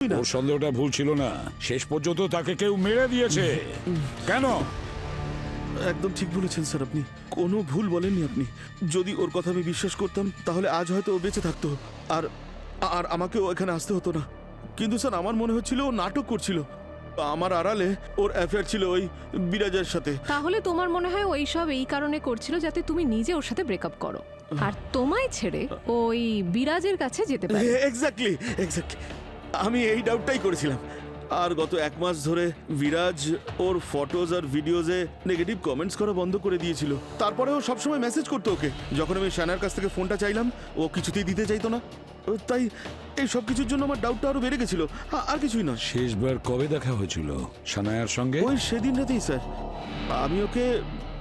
ওর সন্দেহটা ভুল ছিল না, শেষ পর্যন্ত তাকে কেউ মেরে দিয়েছে। কেন? একদম ঠিক বলেছেন স্যার, আপনি কোনো ভুল বলেননি আপনি। যদি ওর কথা আমি বিশ্বাস করতাম তাহলে আজ হয়তো ও বেঁচে থাকতো, আর আর আমাকেও এখানে আসতে হতো না। কিন্তু স্যার আমার মনে হচ্ছিল ও নাটক করছিল। আমার আড়ালে ওর অ্যাফেয়ার ছিল ওই বিরাজের সাথে। তাহলে তোমার মনে হয় ওই সব এই কারণে করছিল যাতে তুমি নিজে ওর সাথে ব্রেকআপ করো আর তোমায় ছেড়ে ওই বিরাজের কাছে যেতে পারে। এক্স্যাক্টলি, আমি এই ডাউটটাই করেছিলাম। আর গত 1 মাস ধরে বিরাজ ওর ফটোজ আর ভিডিওজে নেগেটিভ কমেন্টস করা বন্ধ করে দিয়েছিল। তারপরেও সবসময় মেসেজ করতো ওকে। যখন আমি শানার কাছ থেকে ফোনটা চাইলাম ও কিছুতেই দিতে চাইতো না। তাই এই সব কিছুর জন্য আমার ডাউটটা আরো বেড়ে গেছিল, আর কিছুই না। শেষবার কবে দেখা হয়েছিল সানায়ার সঙ্গে? ওই সেদিন রাতেই স্যার। আমি ওকে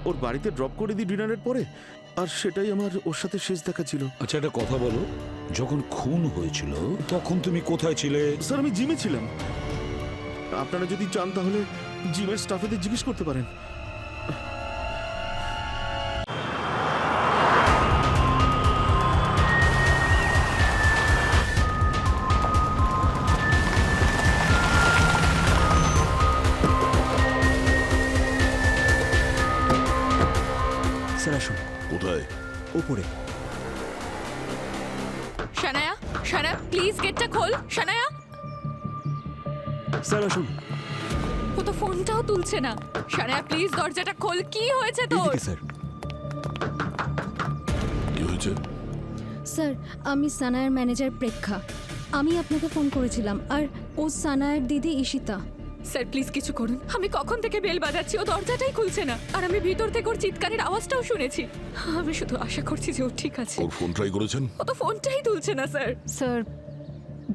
ওর বাড়িতে ড্রপ করে দিই ডিনারের পরে, আর সেটাই আমার ওর সাথে শেষ দেখা ছিল। আচ্ছা, একটা কথা বলো, যখন খুন হয়েছিল তখন তুমি কোথায় ছিলে? স্যার আমি জিমে ছিলাম। আপনারা যদি চান তাহলে জিমের স্টাফেদের জিজ্ঞেস করতে পারেন। স্যার আসুন। কোথায়? উপরে। শানায়া, শানায়া প্লিজ গেটটা খোল। শানায়া, স্যার আসুন। ও তো ফোনটাও তুলছে না। শানায়া প্লিজ দরজাটা খোল। কি হয়েছে তোর? এইদিকে স্যার। কি হয়েছে? স্যার আমি সানায়ার ম্যানেজার প্রেক্ষা। আমি আপনাকে ফোন করেছিলাম, আর ও সানায়ার দিদি ঈশিতা। স্যার প্লিজ কিছু করুন। আমি কখন থেকে বেল বাজাচ্ছি, ও দরজাটাই খুলছে না। আর আমি ভিতর থেকে ওর চিৎকারের আওয়াজটাও শুনেছি। আমি শুধু আশা করছি যে ও ঠিক আছে। ওর ফোন ট্রাই করেছেন? ও তো ফোনটাই তুলছে না স্যার। স্যার,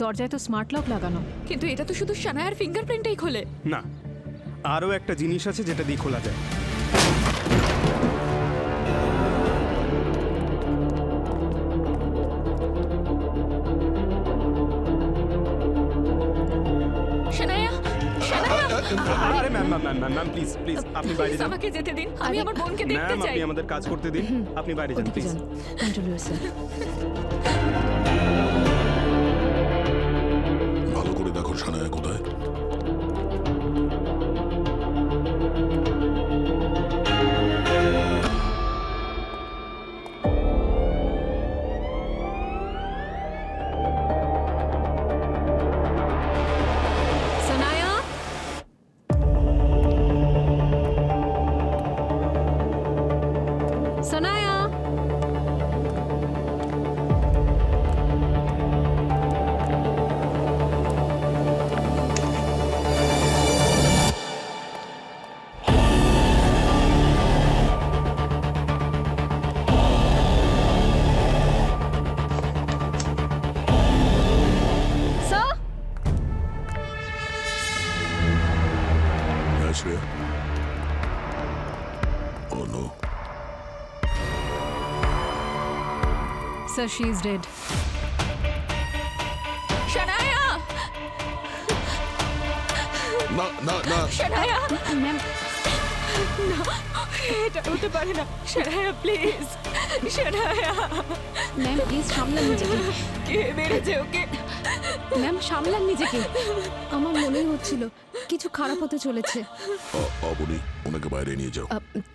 দরজায় তো স্মার্ট লক লাগানো। কিন্তু এটা তো শুধু শানায়ার ফিঙ্গারপ্রিন্টই খোলে। না, আরও একটা জিনিস আছে যেটা দিয়ে খোলা যায়। শানায়া, শানায়া আরে ma'am ma'am ma'am ma'am please please আপনি বাইরে প্লিজ যান। আমাকে যেতে দিন। আমি আমার বোনকে দেখতে ম্যাম চাই। আপনি আমাদের কাজ করতে দিন। আপনি বাইরে যান ওদিকে প্লিজ। যান, কন্ট্রোল স্যার। ভালো করে দেখো সানায়া কোথায়। সানায়া, সানায়া, স্যার। হ্যাঁ Shreya. Oh no. Sir, she is dead. Shanaya, না না না। শানায়া, ম্যাম এটা হতে পারে না। Shanaya please, Shanaya. Ma'am please সামলান নিজেকে। কে মেরেছে ওকে? ম্যাম সামলান নিজেকে। আমার মনেই হচ্ছিল কিছু খারাপ হতে চলেছে। অবনী, ওনাকে বাইরে নিয়ে যাও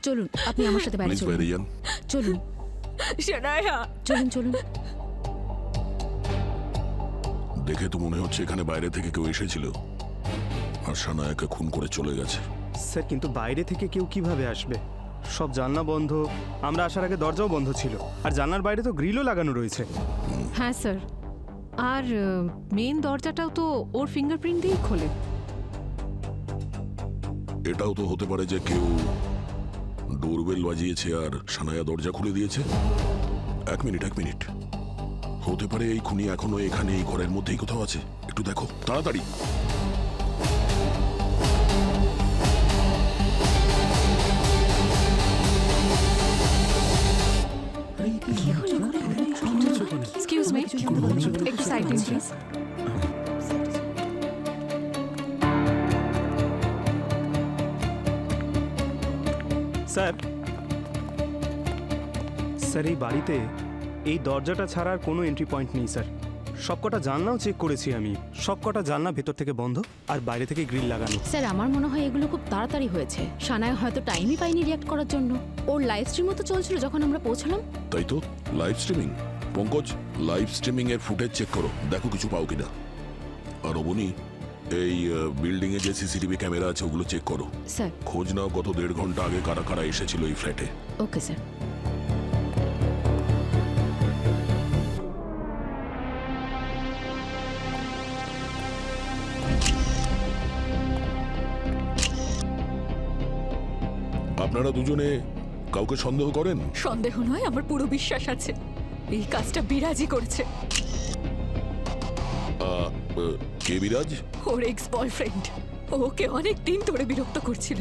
চলুন আপনি আমার সাথে বাইরে প্লিজ। চলুন। বাইরে যান। চলুন শানায়া, চলুন চলুন। দেখে তো মনে হচ্ছে এখানে বাইরে থেকে কেউ এসেছিল আর সানায়াকে খুন করে চলে গেছে। স্যার কিন্তু বাইরে থেকে কেউ কিভাবে আসবে? সব জানলা বন্ধ, আমরা আসার আগে দরজাও বন্ধ ছিল, আর জানলার বাইরে তো গ্রিলও লাগানো রয়েছে। হ্যাঁ স্যার, আর মেন দরজাটাও তো ওর ফিঙ্গারপ্রিন্ট দিয়েই খোলে। এটাও তো হতে পারে যে কেউ ডোরবেল বাজিয়েছে আর সানায়া দরজা খুলে দিয়েছে। এক মিনিট, হতে পারে এই খুনি এখনো এখানে এই ঘরের মধ্যেই কোথাও আছে। একটু দেখো তাড়াতাড়ি। এক্সকিউজ মি, একটু সাইড দিন প্লিজ। স্যার, স্যার এই বাড়িতে এই দরজাটা ছাড়া আর কোনো এন্ট্রি পয়েন্ট নেই স্যার। সবকটা জানলাও চেক করেছি আমি, সব কটা জানলা ভেতর থেকে বন্ধ আর বাইরে থেকে গ্রিল লাগানো। স্যার আমার মনে হয় এগুলো খুব তাড়াতাড়ি হয়েছে। সানায় হয়তো টাইমই পাইনি রিয়াক্ট করার জন্য। ওর লাইভ স্ট্রিমও তো চলছিল যখন আমরা পৌঁছলাম। তাই তো, live streaming. Pankaj, live streaming এর ফুটেজ চেক করো, দেখো কিছু পাও কিনা। আর অবনি, এই বিল্ডিং এ যে সিসিটিভি ক্যামেরা আছে ওগুলো চেক করো। স্যার। খোঁজ নাও গত 1.5 ঘন্টা আগে কারা কারা এসেছিল এই ফ্ল্যাটে। Okay sir. আপনারা দুজনে কাউকে সন্দেহ করেন? সন্দেহ নয়, আমার পুরো বিশ্বাস আছে এই কাজটা বিরাজই করছে। কে বিরাজ? ওর এক্স বয়ফ্রেন্ড ওকে অনেক দিন ধরে বিরক্ত করছিল,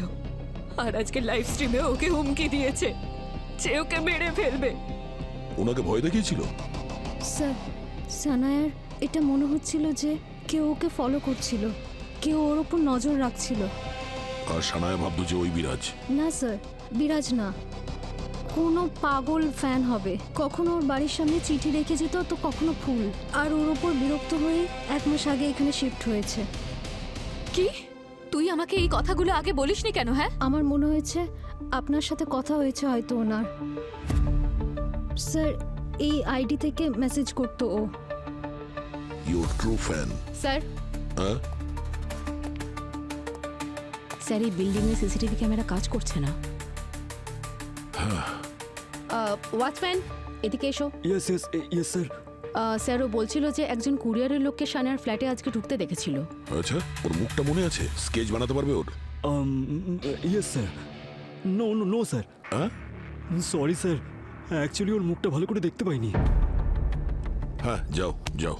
আর আজকে লাইভ স্ট্রিমে ওকে হুমকি দিয়েছে যে ওকে মেরে ফেলবে। ওনাকে ভয় দেখিয়েছিল? স্যার, সানায়ার এটা মনে হচ্ছিল যে কেউ ওকে ফলো করছিল, কেউ ওর ওপর নজর রাখছিল। আর সানায়া ভাবতো যে ওই বিরাজ। না স্যার, বিরাজ না, কোনো পাগল ফ্যান হবে। কখনো ওর বাড়ির সামনে চিঠি রেখে যেত, তো কখনো ফুল। আর ওর ওপর বিরক্ত হয়ে 1 মাস আগে এখানে শিফট হয়েছে। কি? তুই আমাকে এই কথাগুলো আগে বলিসনি কেন? হ্যাঁ, আমার মনে হয়েছে আপনার সাথে কথা হয়েছে হয়তো ওনার। স্যার, এই আইডি থেকে মেসেজ করতো ও। Your true fan? স্যার, হ্যাঁ? স্যার এই বিল্ডিং এ সিসিটিভি ক্যামেরা কাজ করছে না। ওয়াচম্যান, এদিকে এসো। Yes yes yes sir. Sir ও বলছিল যে একজন কুরিয়ারের লোককে সানায়ার ফ্ল্যাটে আজকে ঢুকতে দেখেছিল। আচ্ছা, ওর মুখটা মনে আছে? স্কেচ বানাতে পারবে ওর? Yes sir. No no no sir, হ্যাঁ সরি স্যার, অ্যাকচুয়ালি ওর মুখটা ভালো করে দেখতে পাইনি। হ্যাঁ, যাও যাও।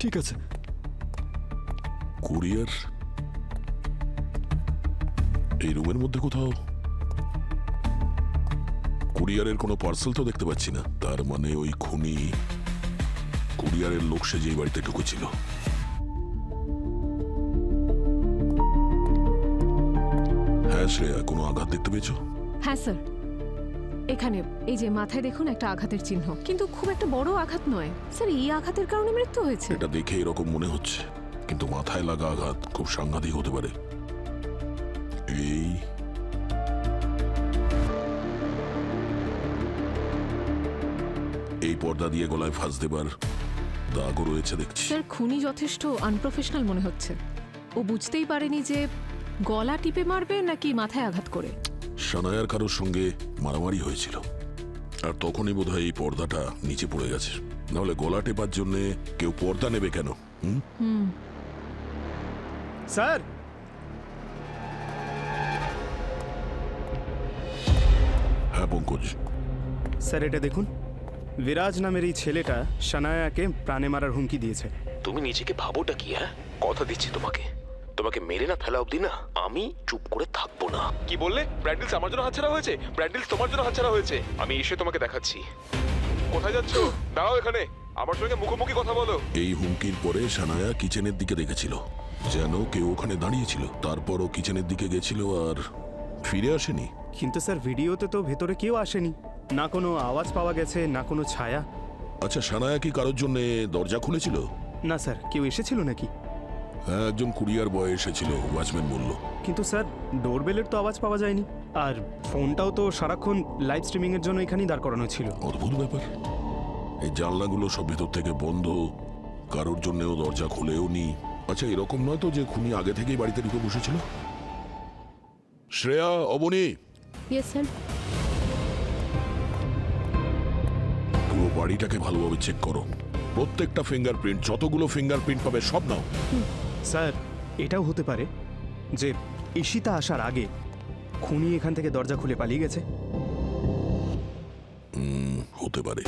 ঠিক আছে। কুরিয়ার এই রুমের মধ্যে কোথাও। কুরিয়ারের কোনো পার্সেল তো দেখতে পাচ্ছি না, তার মানে ওই খুনি কুরিয়ারের লোক সেজে এই বাড়িতে ঢুকেছিল। হ্যাঁ শ্রেয়া, কোনো আঘাত দেখতে পেয়েছো? হ্যাঁ স্যার, এখানে এই যে মাথায় দেখুন একটা আঘাতের চিহ্ন, কিন্তু খুব একটা বড় আঘাত নয়। স্যার এই আঘাতের কারণে মৃত্যু হয়েছে। এটা দেখে এরকম মনে হচ্ছে, কিন্তু মাথায় লাগা আঘাত খুব সাংঘাতিক হতে পারে। এই পর্দা দিয়ে গলায় ফাঁস দেবার দাগও রয়েছে দেখছি। স্যার খুনি যথেষ্ট আনপ্রফেশনাল মনে হচ্ছে। ও বুঝতেই পারেনি যে গলা টিপে মারবে নাকি মাথায় আঘাত করে। সানায়ার কারোর সঙ্গে মারামারি হয়েছিল, আর তখনই বোধহয় এই পর্দাটা নিচে পড়ে গেছে। নাহলে গলা টেপার জন্য কেউ পর্দা নেবে কেন? স্যার, হ্যাঁ পঙ্কজ। স্যার এটা দেখুন, বিরাজ নামের এই ছেলেটা সানায়াকে প্রাণে মারার হুমকি দিয়েছে। তুমি নিজেকে ভাবোটা কি? হ্যাঁ, কথা দিচ্ছি তোমাকে, তোমাকে মেরে না ফেলা অবধি না আমি চুপ করে থাকবো না। কি বললে? ব্র্যান্ডিলস আমার জন্য হাতছাড়া হয়েছে? ব্র্যান্ডিলস তোমার জন্য হাতছাড়া হয়েছে? আমি এসে তোমাকে দেখাচ্ছি। কোথায় যাচ্ছ? দাঁড়াও এখানে, আমার সঙ্গে মুখোমুখি কথা বলো। এই হুমকির পরে সানায়া কিচেনের দিকে দেখেছিল, যেন কেউ ওখানে দাঁড়িয়েছিল। তারপর ও কিচেনের দিকে গেছিল আর ফিরে আসেনি। কিন্তু স্যার ভিডিওতে তো ভেতরে কেউ আসেনি, না কোনো আওয়াজ পাওয়া গেছে, না কোনো ছায়া। আচ্ছা, সানায়া কি কারোর জন্য দরজা খুলেছিল? না স্যার, কেউ এসেছিল নাকি? হ্যাঁ, একজন কুরিয়ার বয় এসেছিল, ওয়াচম্যান বলল। কিন্তু স্যার ডোরবেলের তো আওয়াজ পাওয়া যায়নি, আর ফোনটাও তো সারাক্ষণ লাইভ স্ট্রিমিং এর জন্য এখানেই দাঁড় করানো ছিল। অদ্ভুত ব্যাপার, এই জানলাগুলো সব ভেতর থেকে বন্ধ, কারোর জন্যও দরজা খুলেও নি। আচ্ছা, এরকম নয় তো যে খুনি আগে থেকেই বাড়িতে ঢুকে বসেছিল? Shreya, Abani, yes sir. পুরো বাড়িটাকে ভালোভাবে চেক করো। প্রত্যেকটা ফিঙ্গারপ্রিন্ট, যতগুলো ফিঙ্গারপ্রিন্ট পাবে সব নাও। স্যার এটাও হতে পারে যে ঈশিতা আসার আগে খুনি এখান থেকে দরজা খুলে পালিয়ে গেছে। হতে পারে।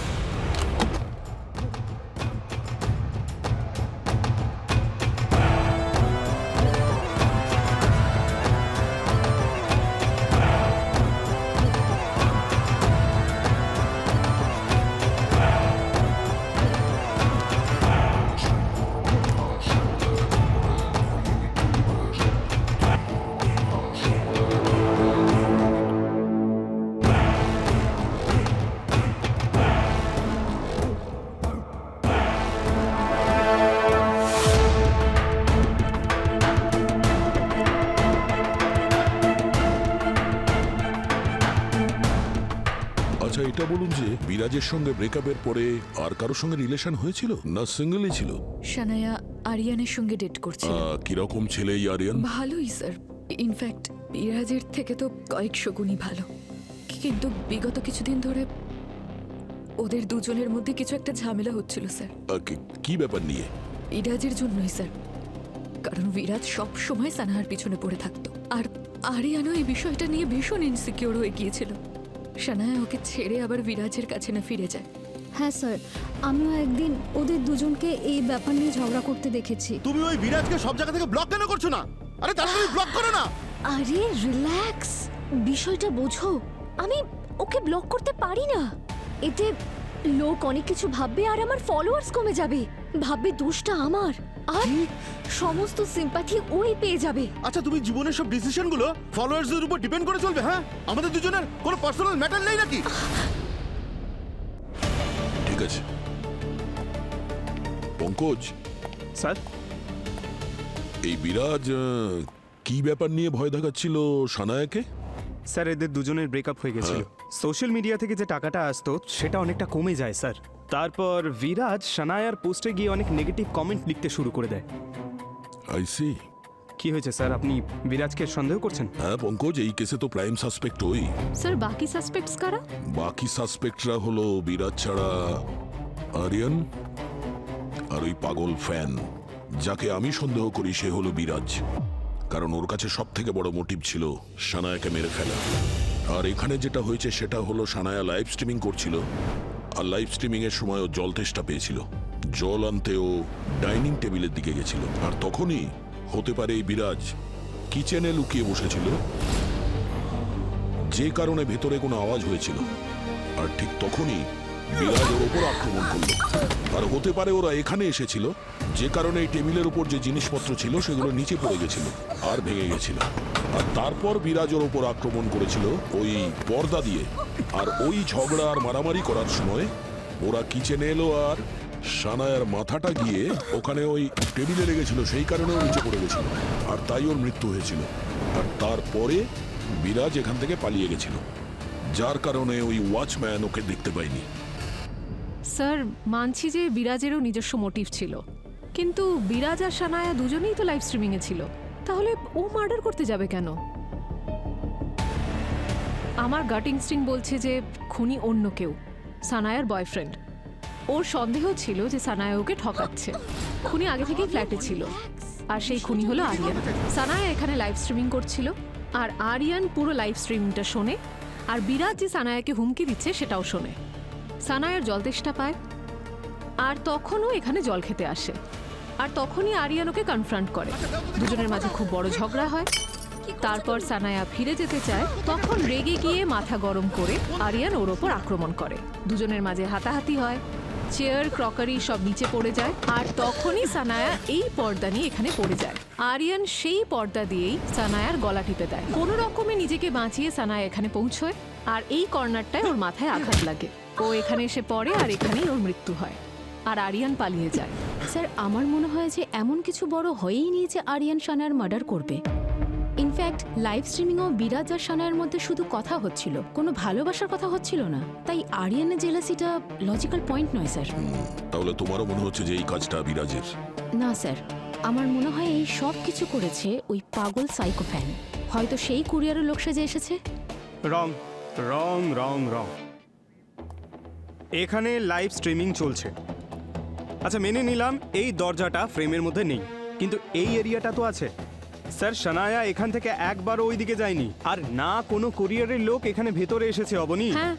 এইটা বলুন যে বিরাজের সঙ্গে ব্রেকআপের পরে আর কারোর সঙ্গে রিলেশন হয়েছিল না সিঙ্গেলই ছিল? সানায়া আরিয়ানের সঙ্গে ডেট করছিল। কিরকম ছেলে এই আরিয়ান? ভালোই স্যার, ইনফ্যাক্ট বিরাজের থেকে তো কয়েকশো গুণই ভালো। কিন্তু বিগত কিছুদিন ধরে ওদের দুজনের মধ্যে কিছু একটা ঝামেলা হচ্ছিল স্যার। কি ব্যাপার নিয়ে? বিরাজের জন্যই স্যার, কারণ বিরাজ সব সময় সানাহার পিছনে পড়ে থাকতো, আর আরিয়ানও এই বিষয়টা নিয়ে ভীষণ ইনসিকিউর হয়ে গিয়েছিল। সানায়া ওকে ছেড়ে আবার বিরাজের কাছে না ফিরে যায়। হ্যাঁ স্যার, আমিও একদিন ওদের দুজনকে এই ব্যাপার নিয়ে ঝগড়া করতে দেখেছি। তুমি ওই বিরাজকে সব জায়গা থেকে ব্লক কেন করছো না? আরে তাড়াতাড়ি ব্লক করো না। আরে রিল্যাক্স, বিষয়টা বোঝো। আমি ওকে ব্লক করতে পারি না। এতে লোক অনেক কিছু ভাববে আর আমার ফলোয়ার্স কমে যাবে। ভাববে দোষটা আমার, আর সমস্ত সিম্প্যাথি ওই পেয়ে যাবে। আচ্ছা, তুমি জীবনের সব ডিসিশন গুলো ফলোয়ার্সদের উপর ডিপেন্ড করে চলবে? হ্যাঁ, আমাদের দুজনের কোনো পার্সোনাল ম্যাটার নেই নাকি? ঠিক আছে পঙ্কজ, স্যার, এই বিরাজ কি ব্যাপার নিয়ে ভয় দেখাচ্ছিল সানায়াকে? স্যার এদের দুজনের ব্রেকআপ হয়ে গেছিল। সোশ্যাল মিডিয়া থেকে যে টাকাটা আসতো সেটা অনেকটা কমে যায় স্যার। তারপর বিরাজ সানায়ার পোস্টে গিয়ে অনেক নেগেটিভ কমেন্ট লিখতে শুরু করে দেয়। I see. কি হয়েছে স্যার, আপনি বিরাজকে সন্দেহ করছেন? হ্যাঁ পঙ্কজ, এই কেসে তো প্রাইম সাসপেক্ট ওই। স্যার বাকি সাসপেক্টস কারা? বাকি সাসপেক্টরা হলো বিরাজ ছাড়া আরিয়ান আর ওই পাগল ফ্যান। যাকে আমি সন্দেহ করি সে হলো বিরাজ, কারণ ওর কাছে সব থেকে বড় মোটিভ ছিল সানায়াকে মেরে ফেলা। আর এখানে যেটা হয়েছে সেটা হলো সানায়া লাইভ স্ট্রিমিং করছিল, আর লাইভ স্ট্রিমিং এর সময় ও জল তেষ্টা পেয়েছিল। জল আনতে ও ডাইনিং টেবিলের দিকে গেছিল, আর তখনই হতে পারে এই বিরাজ কিচেনে লুকিয়ে বসেছিল, যে কারণে ভেতরে কোনো আওয়াজ হয়েছিল। আর ঠিক তখনই বিরাজ ওর ওপর আক্রমণ করলো। আর হতে পারে ওরা এখানে এসেছিল, যে কারণে এই টেবিলের উপর যে জিনিসপত্র ছিল সেগুলো নিচে পড়ে গেছিল আর ভেঙে গেছিল। আর তারপর বিরাজ ওর ওপর আক্রমণ করেছিল ওই পর্দা দিয়ে। আর ওই ঝগড়া আর মারামারি করার সময় ওরা কিচেনে এলো, আর সানায়ার মাথাটা গিয়ে ওখানে ওই টেবিলে লেগেছিল, সেই কারণে ও নিচে পড়ে গেছিল, আর তাই ওর মৃত্যু হয়েছিল। আর তারপরে বিরাজ এখান থেকে পালিয়ে গেছিল, যার কারণে ওই ওয়াচম্যান ওকে দেখতে পায়নি। স্যার মানছি যে বিরাজেরও নিজস্ব মোটিভ ছিল, কিন্তু বিরাজ আর সানায়া দুজনেই তো লাইভ স্ট্রিমিং এ ছিল, তাহলে ও মার্ডার করতে যাবে কেন? আমার গাট ইনস্টিংক্ট বলছে যে খুনি অন্য কেউ, সানায়ার বয়ফ্রেন্ড। ওর সন্দেহ ছিল যে সানায়া ওকে ঠকাচ্ছে। খুনি আগে থেকেই ফ্ল্যাটে ছিল, আর সেই খুনি হলো আরিয়ান। সানায়া এখানে লাইভ স্ট্রিমিং করছিল, আর আরিয়ান পুরো লাইভ স্ট্রিমিংটা শোনে, আর বিরাজ যে সানায়াকে হুমকি দিচ্ছে সেটাও শোনে। সানায়ার জল তেষ্টা পায়, আর তখনও এখানে জল খেতে আসে, আর তখনই আরিয়ান ওকে কনফ্রন্ট করে। দুজনের মাঝে খুব বড় ঝগড়া হয়। তারপর সানায়া ফিরে যেতে চায়, তখন রেগে গিয়ে মাথা গরম করে আরিয়ান ওর ওপর আক্রমণ করে। দুজনের মাঝে হাতাহাতি হয়, চেয়ার ক্রকারি সব নিচে পড়ে যায়, আর তখনই সানায়া এই পর্দা নিয়ে এখানে পড়ে যায়। আরিয়ান সেই পর্দা দিয়েই সানায়ার গলা টিপে দেয়। কোনো রকমে নিজেকে বাঁচিয়ে সানায়া এখানে পৌঁছয়, আর এই কর্নারটায় ওর মাথায় আঘাত লাগে। ও এখানে এসে পড়ে, আর এখানেই ওর মৃত্যু হয়, আর আরিয়ান পালিয়ে যায়। স্যার আমার মনে হয় যে এমন কিছু বড় হয়েই নিয়ে যে আরিয়ান সানায়ার মার্ডার করবে। ইনফ্যাক্ট লাইভ স্ট্রিমিংও বিরাজ আর সানায়ার মধ্যে শুধু কথা হচ্ছিল, কোনো ভালোবাসার কথা হচ্ছিল না। তাই আরিয়ানের জেলাসিটা লজিক্যাল পয়েন্ট নয় স্যার। তাহলে তোমারও মনে হচ্ছে যে এই কাজটা বিরাজের? না স্যার, আমার মনে হয় এই সব কিছু করেছে ওই পাগল সাইকো ফ্যান। হয়তো সেই কুরিয়ারের লোক সেজে এসেছে। রং রং রং রং এখানে লাইভ স্ট্রিমিং চলছে। আচ্ছা মেনে নিলাম এই দরজাটা ফ্রেমের মধ্যে নেই, কিন্তু এই এরিয়াটা তো আছে। স্যার সানায়া এখান থেকে একবারও ওই দিকে যায়নি, আর না কোনো কুরিয়ারের লোক এখানে ভেতরে এসেছে অবনী। হ্যাঁ,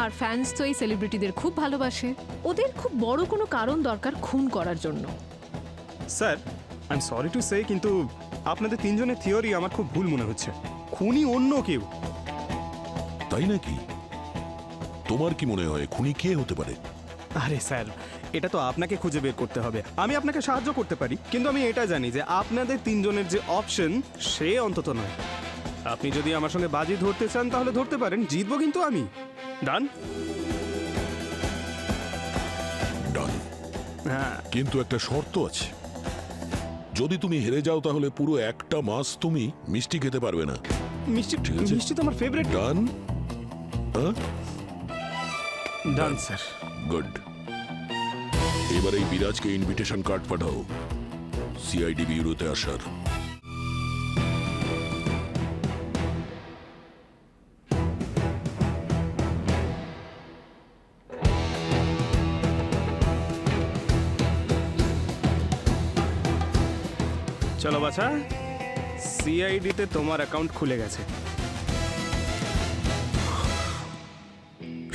আর ফ্যান্স তো এই সেলিব্রিটিদের খুব ভালোবাসে। ওদের খুব বড় কোনো কারণ দরকার খুন করার জন্য। Sir I am sorry to say, কিন্তু আপনাদের তিনজনের থিওরি আমার খুব ভুল মনে হচ্ছে। খুনি অন্য কেউ। তাই নাকি? তোমার কি মনে হয় খুনি কে হতে পারে? আরে স্যার, এটা তো আপনাকে খুঁজে বের করতে হবে। আমি আপনাকে সাহায্য করতে পারি, কিন্তু আমি এটা জানি যে আপনাদের তিনজনের যে অপশন সে অন্তত নয়। আপনি যদি আমার সঙ্গে বাজি ধরতে চান তাহলে ধরতে পারেন, জিতবো কিন্তু আমি। ডান? ডান। হ্যাঁ, কিন্তু একটা শর্ত আছে। যদি তুমি হেরে যাও তাহলে পুরো একটা মাস তুমি মিষ্টি খেতে পারবে না। মিষ্টি ঠিক আছে। মিষ্টি তো আমার ফেভারিট। ডান? হ্যাঁ? Done sir. গুড। এবার এই বিরাজকে ইনভিটেশন কার্ড পাঠাও সিআইডি ব্যুরোতে আসার। চলো বাছা, সিআইডিতে তোমার অ্যাকাউন্ট খুলে গেছে।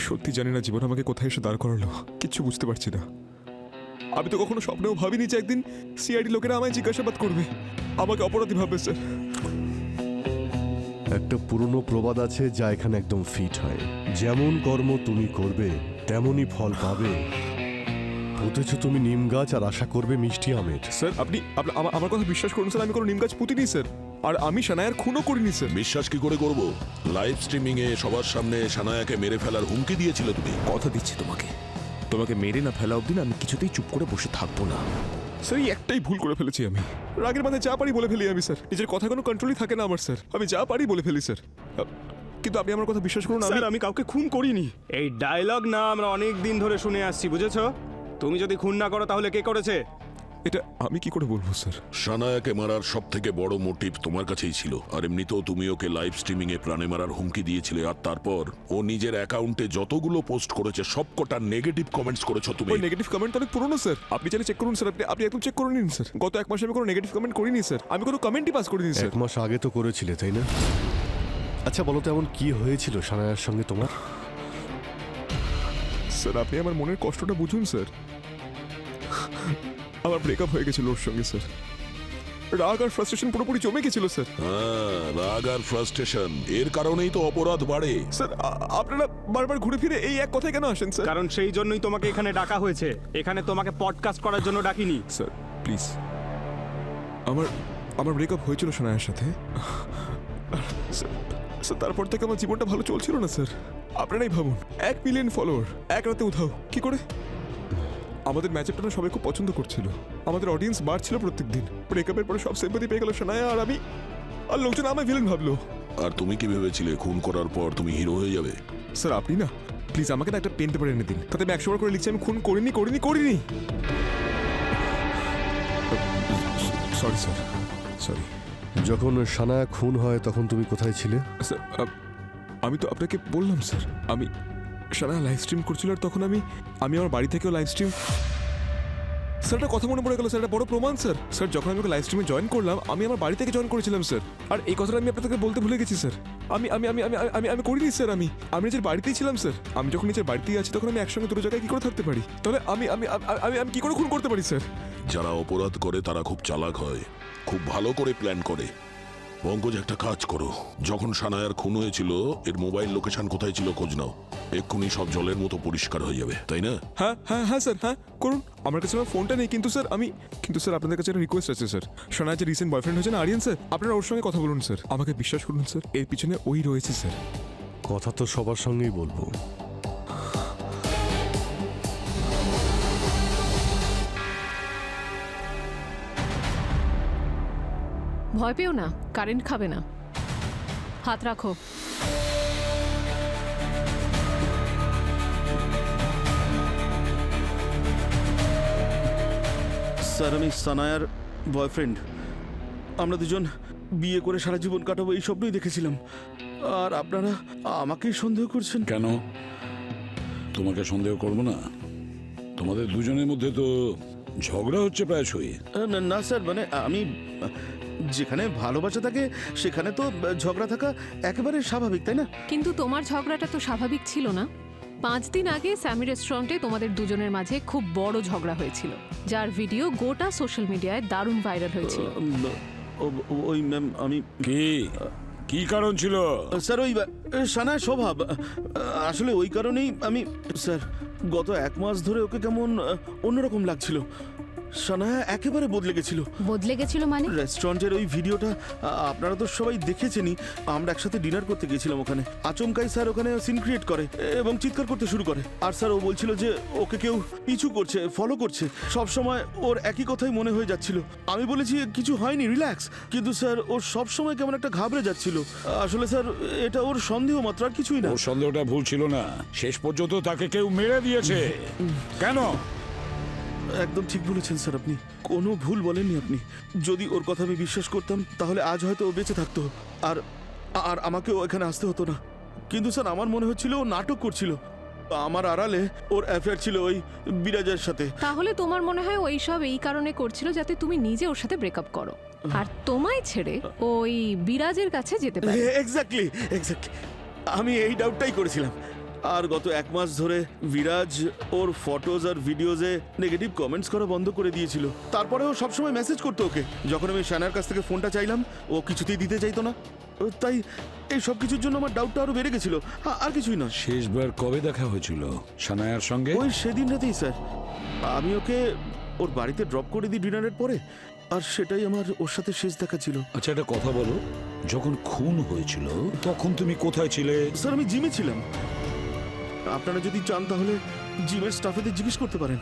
সত্যি জানি না জীবন আমাকে কোথায় এসে দাঁড় করালো, কিচ্ছু বুঝতে পারছি না। আমি তো কখনো স্বপ্নেও ভাবিনি যে একদিন সিআইডি লোকেরা আমায় জিজ্ঞাসাবাদ করবে, আমাকে অপরাধী ভাববে স্যার। একটা পুরনো প্রবাদ আছে যা এখানে একদম ফিট হয়, যেমন কর্ম তুমি করবে তেমনই ফল পাবে। পুঁতেছো তুমি নিম গাছ আর আশা করবে মিষ্টি আমের। স্যার আপনি আমার কথা বিশ্বাস করুন স্যার, আমি কোনো নিম গাছ পুঁতিনি স্যার, আর আমি সানায়ার খুনও করিনি স্যার। বিশ্বাস কি করে করব? লাইভ স্ট্রিমিং এ সবার সামনে সানায়াকে মেরে ফেলার হুমকি দিয়েছিলে তুমি। কথা দিচ্ছি তোমাকে মেরে না ফেলা অবধি না আমি কিছুতেই চুপ করে বসে থাকবো না। স্যার এই একটাই ভুল করে ফেলেছি আমি, রাগের মাথায় যা পারি বলে ফেলি আমি স্যার, নিজের কথা কোনো কন্ট্রোলই থাকে না আমার স্যার, আমি যা পারি বলে ফেলি স্যার। কিন্তু আপনি আমার কথা বিশ্বাস করুন, স্যার আমি কাউকে খুন করিনি। এই ডায়লগ না আমরা অনেক দিন ধরে শুনে আসছি, বুঝেছো? তুমি যদি খুন না করো তাহলে কে করেছে? এটা আমি কি করে বলবো স্যার? সানায়াকে মারার সব থেকে বড় মোটিভ তোমার কাছেই ছিল, আর এমনিতেও তুমি ওকে লাইভ স্ট্রিমিং এ প্রাণে মারার হুমকি দিয়েছিলে, আর তারপর ও নিজের অ্যাকাউন্টে যতগুলো পোস্ট করেছে সবকটা নেগেটিভ কমেন্টস করেছো তুমি। ওই নেগেটিভ কমেন্ট অনেক পুরনো স্যার, আপনি চাইলে চেক করুন স্যার, আপনি একদম চেক করে নিন স্যার। গত এক মাসে আমি কোনো নেগেটিভ কমেন্ট করিনি স্যার, আমি কোনো কমেন্টই পাস করিনি স্যার। 1 মাস আগে তো করেছিলে তাই না? আচ্ছা বলো তো এমন কি হয়েছিল সানায়ার সঙ্গে তোমার? স্যার আপনি আমার মনের কষ্টটা বুঝুন স্যার, আমার ব্রেকআপ হয়ে গেছিল ওর সঙ্গে স্যার, রাগ আর ফ্রাস্ট্রেশন পুরোপুরি জমে গেছিল স্যার। হ্যাঁ, রাগ আর ফ্রাস্ট্রেশন এর কারণেই তো অপরাধ বাড়ে। স্যার আপনারা বারবার ঘুরে ফিরে এই এক কথায় কেন আসেন স্যার? কারণ সেই জন্যই তোমাকে এখানে ডাকা হয়েছে, এখানে তোমাকে পডকাস্ট করার জন্য ডাকিনি। স্যার প্লিজ, আমার ব্রেকআপ হয়েছিল সানায়ার সাথে স্যার, তারপর থেকে আমার জীবনটা ভালো চলছিল না স্যার। আপনারাই ভাবুন, 1 মিলিয়ন ফলোয়ার এক রাতে উধাও কি করে? আমাদের ম্যাচআপটা না সবাই খুব পছন্দ করছিল, আমাদের অডিয়েন্স বাড়ছিল প্রত্যেক দিন। ব্রেকআপের পরে সব সিম্পাথি পেয়ে গেল সানায়া আর আমি, আর লোকজন আমায় ভিলেন ভাবলো। আর তুমি কি ভেবেছিলে খুন করার পর তুমি হিরো হয়ে যাবে? স্যার আপনি না প্লিজ আমাকে না একটা পেন পেপার এনে দিন, তাতে আমি 100 বার করে লিখছি আমি খুন করিনি। Sorry sir, sorry. যখন সানায়া খুন হয় তখন তুমি কোথায় ছিলে? স্যার আমি তো আপনাকে বললাম স্যার, আমি সানায়া লাইভ স্ট্রিম করছিল, আর তখন আমি আমার বাড়ি থেকেও লাইভ স্ট্রিম। স্যার একটা কথা মনে পড়ে গেল স্যার, একটা বড় প্রমাণ স্যার। স্যার যখন আমি লাইভ স্ট্রিমে জয়েন করলাম, আমি আমার বাড়ি থেকে জয়েন করেছিলাম স্যার, আর এই কথাটা আমি আপনাদেরকে বলতে ভুলে গেছি স্যার। আমি করিনি স্যার, আমি নিজের বাড়িতেই ছিলাম স্যার। আমি যখন নিজের বাড়িতেই আছি তখন আমি একসঙ্গে দুটো জায়গায় কি করে থাকতে পারি? তাহলে আমি কি করে খুন করতে পারি স্যার? যারা অপরাধ করে তারা খুব চালাক হয়, খুব ভালো করে প্ল্যান করে। পঙ্কজ একটা কাজ করো, যখন সানায়ার খুন হয়েছিল এর মোবাইল লোকেশন কোথায় ছিল খোঁজ নাও, এক্ষুনি সব জলের মতো পরিষ্কার হয়ে যাবে, তাই না? হ্যাঁ স্যার, হ্যাঁ করুন। আমার কাছে আমার ফোনটা নেই, কিন্তু স্যার আপনাদের কাছে একটা রিকোয়েস্ট আছে স্যার। সানায়া যে রিসেন্ট বয়ফ্রেন্ড হয়েছে না আরিয়ান স্যার, আপনারা ওর সঙ্গে কথা বলুন স্যার, আমাকে বিশ্বাস করুন স্যার, এর পিছনে ওই রয়েছে স্যার। কথা তো সবার সঙ্গেই বলবো। ভয় পেও না, কারেন্ট খাবে না, হাত রাখো। স্যার আমি সানায়ার বয়ফ্রেন্ড, আমরা দুজন বিয়ে করে সারা জীবন কাটাবো এই স্বপ্নই দেখেছিলাম, আর আপনারা আমাকেই সন্দেহ করছেন কেন? তোমাকে সন্দেহ করবো না? তোমাদের দুজনের মধ্যে তো ঝগড়া হচ্ছে প্রায়শই। না স্যার, মানে আমি, যেখানে ভালোবাসা থাকে সেখানে তো ঝগড়া থাকা একেবারে স্বাভাবিক, তাই না? কিন্তু তোমার ঝগড়াটা তো স্বাভাবিক ছিল না। 5 দিন আগে স্যামি রেস্টুরেন্টে তোমাদের দুজনের মাঝে খুব বড় ঝগড়া হয়েছিল, যার ভিডিও গোটা সোশ্যাল মিডিয়ায় দারুণ ভাইরাল হয়েছিল। ওই ম্যাম আমি কি কারণ ছিল? স্যার ওই সানায়ার স্বভাব, আসলে ওই কারণেই আমি, স্যার গত 1 মাস ধরে ওকে কেমন অন্যরকম লাগছিল। সানায়া একেবারে বদলে গেছিল। বদলে গেছিল মানে? রেস্টুরেন্টের ওই ভিডিওটা আপনারা তো সবাই দেখেছেনই। আমরা একসাথে ডিনার করতে গিয়েছিলাম ওখানে। আচমকাই স্যার ওখানে সিন ক্রিয়েট করে এবং চিৎকার করতে শুরু করে। আর স্যার ও বলছিল যে ওকে কেউ পিছু করছে, ফলো করছে। সব সময় ওর একই কথাই মনে হয়ে যাচ্ছিল। আমি বলেছি কিছু হয়নি, রিল্যাক্স। কিন্তু স্যার ওর সব সময় কেমন একটা ঘাবড়ে যাচ্ছিল। আসলে স্যার এটা ওর সন্দেহ মাত্র, আর কিছুই না। ওর সন্দেহটা ভুল ছিল না, শেষ পর্যন্ত তাকে কেউ মেরে দিয়েছে। কেন? একদম ঠিক বলেছেন স্যার, আপনি কোনো ভুল বলেননি আপনি। যদি ওর কথা আমি বিশ্বাস করতাম তাহলে আজ হয়তো ও বেঁচে থাকতো, আর আর আমাকেও এখানে আসতে হতো না। কিন্তু স্যার আমার মনে হচ্ছিল ও নাটক করছিল। আমার আড়ালে ওর অ্যাফেয়ার ছিল ওই বিরাজের সাথে। তাহলে তোমার মনে হয় ওই সব এই কারণে করছিল যাতে তুমি নিজে ওর সাথে ব্রেকআপ করো, আর তোমায় ছেড়ে ওই বিরাজের কাছে যেতে পারে। এক্স্যাক্টলি এক্স্যাক্টলি, আমি এই ডাউটটাই করেছিলাম। আর গত 1 মাস ধরে বিরাজ ওর ফটোজ আর ভিডিওজে নেগেটিভ কমেন্টস করা বন্ধ করে দিয়েছিল। তারপরে ও সবসময় মেসেজ করতো ওকে। যখন আমি শানার কাছ থেকে ফোনটা চাইলাম ও কিছুতেই দিতে চাইতো না। তাই এই সব কিছুর জন্য আমার ডাউটটা আরো বেড়ে গেছিল, আর কিছুই না। শেষবার কবে দেখা হয়েছিল সানায়ার সঙ্গে? ওই সেদিন রাতেই স্যার। আমি ওকে ওর বাড়িতে ড্রপ করে দিই ডিনারের পরে, আর সেটাই আমার ওর সাথে শেষ দেখা ছিল। আচ্ছা, একটা কথা বলো, যখন খুন হয়েছিল তখন তুমি কোথায় ছিলে? স্যার আমি জিমে ছিলাম। আপনারা যদি চান তাহলে জিমের স্টাফেদের জিজ্ঞেস করতে পারেন।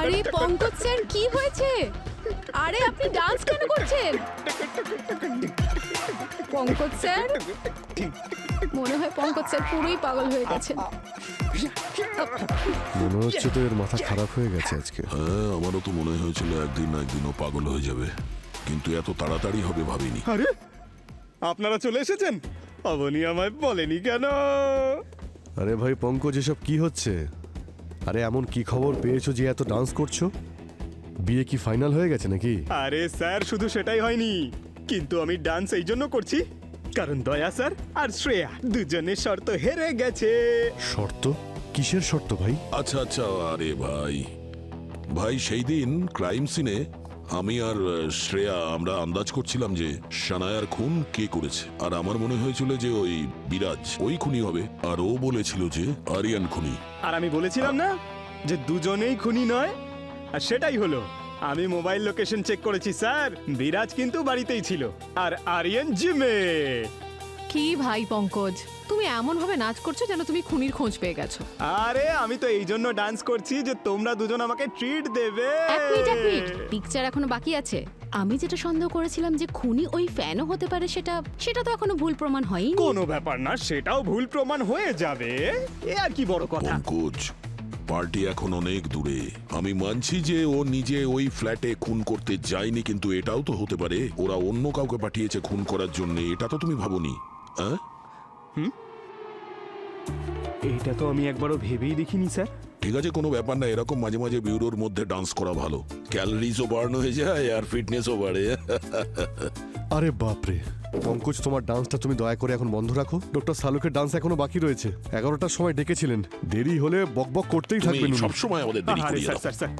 আরে পঙ্কজ স্যার, কি হয়েছে? আরে আপনি ডান্স কেন করছেন? পঙ্কজ স্যার, মনে হয় পঙ্কজ স্যার পুরোই পাগল হয়ে গেছে। মনে হচ্ছে তো এর মাথা খারাপ হয়ে গেছে আজকে। হ্যাঁ, আমারও তো মনে হয়েছিল একদিন না একদিনও পাগল হয়ে যাবে, কিন্তু এত তাড়াতাড়ি হবে ভাবিনি। আরে আপনারা চলে এসেছেন? অবনী আমায় বলেনি কেন? আরে ভাই পঙ্কজ, এসব কি হচ্ছে? আরে এমন কি খবর পেয়েছো যে এত ডান্স করছো? বিয়ে কি ফাইনাল হয়ে গেছে নাকি? আরে স্যার, শুধু সেটাই হয়নি, কিন্তু আমি ডান্স এই জন্য করছি কারণ দয়া স্যার আর শ্রেয়া দুজনের শর্ত হেরে গেছে। শর্ত? কিসের শর্ত ভাই? আচ্ছা আচ্ছা, আরে ভাই ভাই সেই দিন ক্রাইম সিনে আমি আর শ্রেয়া আমরা আন্দাজ করছিলাম যে সানায়ার খুন কে করেছে, আর আমার মনে হয়েছিল যে ওই বিরাজ ওই খুনি হবে, আর ও বলেছিল যে আরিয়ান খুনি। আর আমি বলেছিলাম না যে দুজনেই খুনি নয়, আর সেটাই হলো। আমি মোবাইল লোকেশন চেক করেছি স্যার, বিরাজ কিন্তু বাড়িতেই ছিল আর আরিয়ান জিমে। কি ভাই পঙ্কজ, তুমি এমন ভাবে নাচ করছো যেন তুমি খুনির খোঁজ পেয়ে গেছো। আরে আমি তো এই জন্য ডান্স করছি যে তোমরা দুজন আমাকে ট্রিট দেবে। এক মিনিট, পিকচার এখনো বাকি আছে। আমি যেটা সন্দেহ করেছিলাম যে খুনি ওই ফ্যানও হতে পারে, সেটা তো এখনো ভুল প্রমাণ হয়নি। কোনো ব্যাপার না, সেটাও ভুল প্রমাণ হয়ে যাবে, এ আর কি বড় কথা। পঙ্কজ, পার্টি এখন অনেক দূরে। আমি মানছি যে ও নিজে ওই ফ্ল্যাটে খুন করতে যায়নি, কিন্তু এটাও তো হতে পারে ওরা অন্য কাউকে পাঠিয়েছে খুন করার জন্য। এটা তো তুমি ভাবোনি? হ্যাঁ, এইটা তো আমি একবারও ভেবেই দেখিনি স্যার। ঠিক আছে, কোনো ব্যাপার না। এরকম মাঝে মাঝে বিউরোর মধ্যে ডান্স করা ভালো, ক্যালোরিজও বার্ন হয়ে যায় আর ফিটনেসও বাড়ে। আরে বাপরে পঙ্কজ, তোমার ডান্সটা তুমি দয়া করে এখন বন্ধ রাখো। ডক্টর সালুকের ডান্স এখনো বাকি রয়েছে। 11টার সময় ডেকেছিলেন, দেরি হলে বকবক করতেই থাকবেন। তুমি সবসময় আমাদের দেরি আরে করিয়ে স্যার দাও। স্যার স্যার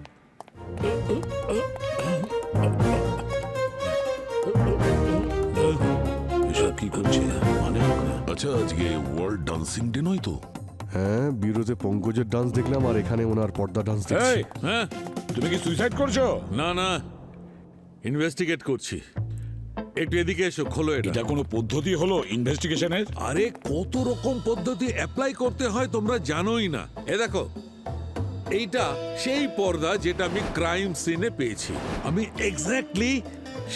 এসব কি করছে মানে? আচ্ছা, আজকে ওয়ার্ল্ড ডান্সিং ডে নয় তো? হ্যাঁ, বিউরোতে পঙ্কজের ডান্স দেখলাম আর এখানে ওনার পর্দা ডান্স দেখছি। এই, হ্যাঁ, তুমি কি সুইসাইড করছো? না না, ইনভেস্টিগেট করছি। একটু এদিকে এসো, খোলো এটা। এটা কোনো পদ্ধতি হলো ইনভেস্টিগেশনের? আরে কত রকম পদ্ধতি অ্যাপ্লাই করতে হয় তোমরা জানোই না। এ দেখো, এইটা সেই পর্দা যেটা আমি ক্রাইম সিনে পেয়েছি। আমি এক্স্যাক্টলি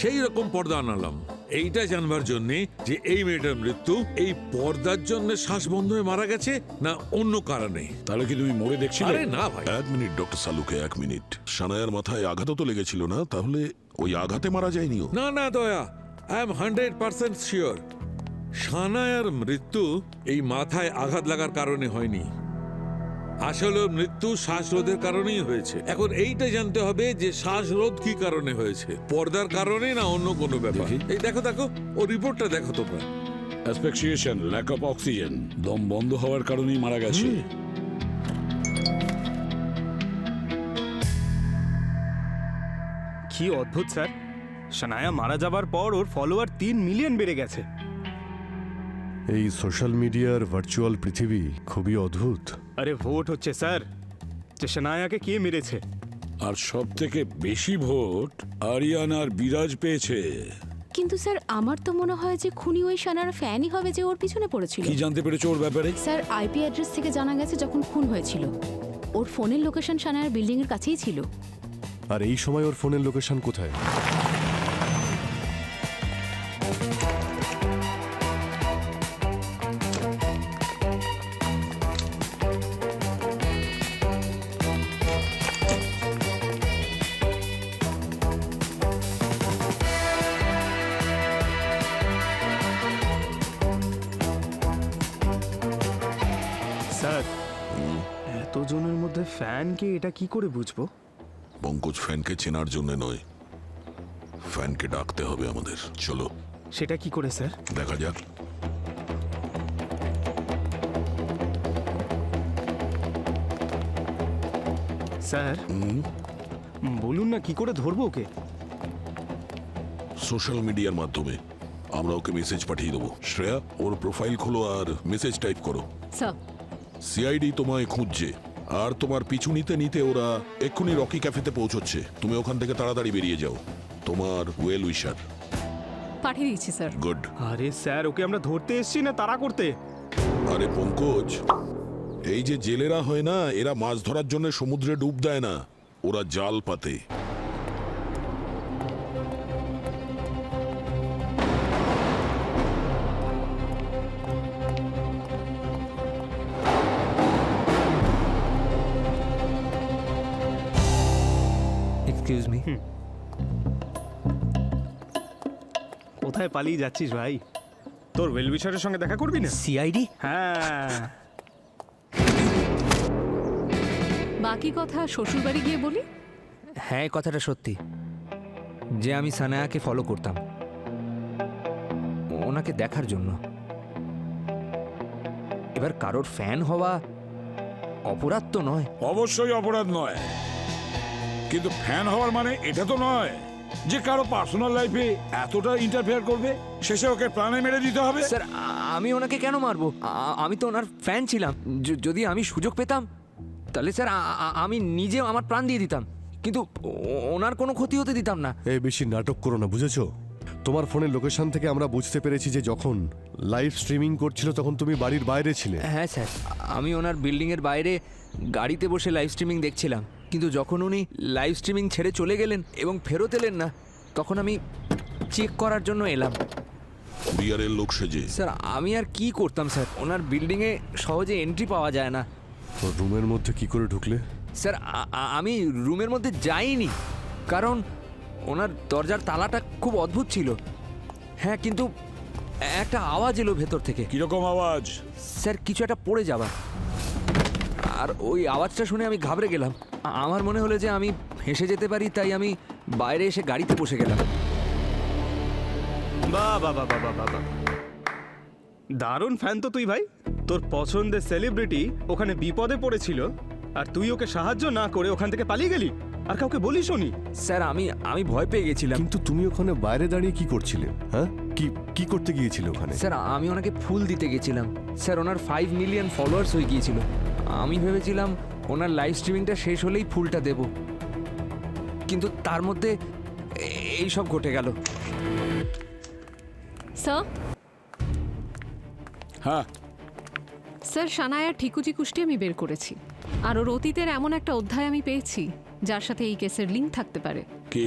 সেই রকম পর্দা আনালাম এইটা জানবার জন্য যে এই মেয়েটার মৃত্যু এই পর্দার জন্য শ্বাস বন্ধ হয়ে মারা গেছে না অন্য কারণে। তাহলে কি তুমি মরে দেখছিলে? আরে না ভাই, 1 মিনিট ডক্টর সালুকে, 1 মিনিট। সানায়ার মাথায় আঘাতও তো লেগেছিল না? তাহলে ওই আঘাতে মারা যায়নি ও? না না দয়া, আই এম 100% শিওর সানায়ার মৃত্যু এই মাথায় আঘাত লাগার কারণে হয়নি। আসলে মৃত্যু শ্বাসরোধের কারণেই হয়েছে। এখন এইটা জানতে হবে যে শ্বাসরোধ কি কারণে হয়েছে, পর্দার কারণে না অন্য কোনো ব্যাপার। এই দেখো দেখো, ও রিপোর্টটা দেখো তোমরা। অ্যাসফিক্সিয়েশন, ল্যাক অফ অক্সিজেন, দম বন্ধ হওয়ার কারণেই মারা গেছে। কি অদ্ভুত স্যার, সানায়া মারা যাবার পর ওর ফলোয়ার 3 মিলিয়ন বেড়ে গেছে। এই সোশ্যাল মিডিয়ার ভার্চুয়াল পৃথিবী খুবই অদ্ভুত। আরে ভোট হচ্ছে স্যার, যে সানায়াকে কে মেরেছে। আর সব থেকে বেশি ভোট আরিয়ান আর বিরাজ পেয়েছে। কিন্তু স্যার আমার তো মনে হয় যে খুনি ওই সানার ফ্যানই হবে যে ওর পিছনে পড়েছিল। কি জানতে পেরেছো ওর ব্যাপারে? স্যার আইপি অ্যাড্রেস থেকে জানা গেছে যখন খুন হয়েছিল ওর ফোনের লোকেশন সানায়ার বিল্ডিং এর কাছেই ছিল। আর এই সময় ওর ফোনের লোকেশন কোথায়? স্যার এতজনের মধ্যে ফ্যানকে এটা কি করে বুঝবো? পঙ্কজ ফ্যানকে চেনার জন্য নয়, ফ্যানকে ডাকতে হবে আমাদের। চলো সেটা কি করে স্যার? দেখা যাক। স্যার বলুন না কি করে ধরবো ওকে? সোশ্যাল মিডিয়ার মাধ্যমে আমরা ওকে মেসেজ পাঠিয়ে দেবো। শ্রেয়া, ওর প্রোফাইল খোলো আর মেসেজ টাইপ করো। স্যার সিআইডি তোমায় খুঁজছে, আর তোমার পিছু নিতে নিতে ওরা এক্ষুনি রকি ক্যাফেতে পৌঁছচ্ছে। তুমি ওখান থেকে তাড়াতাড়ি বেরিয়ে যাও। তোমার ওয়েল উইশার। পাঠিয়ে দিচ্ছি স্যার। গুড। আরে স্যার ওকে আমরা ধরতে এসেছি না তাড়া করতে? আরে পঙ্কজ, এই যে জেলেরা হয় না, এরা মাছ ধরার জন্য সমুদ্রে ডুব দেয় না, ওরা জাল পাতে। Excuse me. কোথায় পালিয়ে যাচ্ছিস ভাই? তোর ওয়েলউইশারের সঙ্গে দেখা করবি না? সিআইডি? হ্যাঁ। বাকি কথা শ্বশুরবাড়ি গিয়ে বলি। হ্যাঁ, কথাটা সত্যি যে আমি সানায়াকে ফলো করতাম ওনাকে দেখার জন্য। এবার কারোর ফ্যান হওয়া অপরাধ তো নয়। অবশ্যই অপরাধ নয়, কিন্তু ফ্যান হওয়ার মানে এটা তো নয় যে কারো পার্সোনাল লাইফে এতটা ইন্টারফেয়ার করবে, শেষে ওকে প্রাণে মেরে দিতে হবে। স্যার আমি ওনাকে কেন মারবো? আমি তো ওনার ফ্যান ছিলাম। যদি আমি সুযোগ পেতাম তাহলে স্যার আমি নিজে আমার প্রাণ দিয়ে দিতাম, কিন্তু ওনার কোনো ক্ষতি হতে দিতাম না। এই বেশি নাটক করো না, বুঝেছো? তোমার ফোনের লোকেশন থেকে আমরা বুঝতে পেরেছি যে যখন লাইভ স্ট্রিমিং করছিল তখন তুমি বাড়ির বাইরে ছিলে। হ্যাঁ স্যার, আমি ওনার বিল্ডিংয়ের বাইরে গাড়িতে বসে লাইভ স্ট্রিমিং দেখছিলাম, কিন্তু যখন উনি লাইভ স্ট্রিমিং ছেড়ে চলে গেলেন এবং ফেরত এলেন না, তখন আমি চেক করার জন্য এলাম। কুরিয়ারের লোক সেজে? স্যার আমি আর কি করতাম স্যার, ওনার বিল্ডিংয়ে সহজে এন্ট্রি পাওয়া যায় না। তো রুমের মধ্যে কি করে ঢুকলে? স্যার আমি রুমের মধ্যে যাইনি, কারণ ওনার দরজার তালাটা খুব অদ্ভুত ছিল। হ্যাঁ, কিন্তু একটা আওয়াজ এলো ভেতর থেকে। কিরকম আওয়াজ? স্যার কিছু একটা পড়ে যাওয়া, আর ওই আওয়াজটা শুনে আমি ঘাবড়ে গেলাম। আমার মনে হলো যে আমি হেসে যেতে পারি, তাই আমি বাইরে এসে গাড়িতে বসে গেলাম। বাহ বাহ বাহ বাহ বাহ বাহ, দারুণ ফ্যান তো তুই ভাই। তোর পছন্দের সেলিব্রিটি ওখানে বিপদে পড়েছিল আর তুই ওকে সাহায্য না করে ওখান থেকে পালিয়ে গেলি, আর কাউকে বলিসও নি। স্যার আমি ভয় পেয়ে গেছিলাম। কিন্তু তুমি ওখানে বাইরে দাঁড়িয়ে কি করছিলে? হ্যাঁ, কি করতে গিয়েছিলে ওখানে? স্যার আমি ওনাকে ফুল দিতে গেছিলাম। স্যার ওনার 5 মিলিয়ন ফলোয়ার্স হয়ে গিয়েছিল। আমি ভেবেছিলাম ওনার লাইভ স্ট্রিমিংটা শেষ হলেই ফুলটা দেব, কিন্তু তার মধ্যে এই সব ঘটে গেল। স্যার হ্যাঁ স্যার, সানায়ার ঠিকুজি কুষ্টি আমি বের করেছি, আর ওর অতীতের এমন একটা অধ্যায় আমি পেয়েছি যার সাথে এই কেসের লিঙ্ক থাকতে পারে। কি?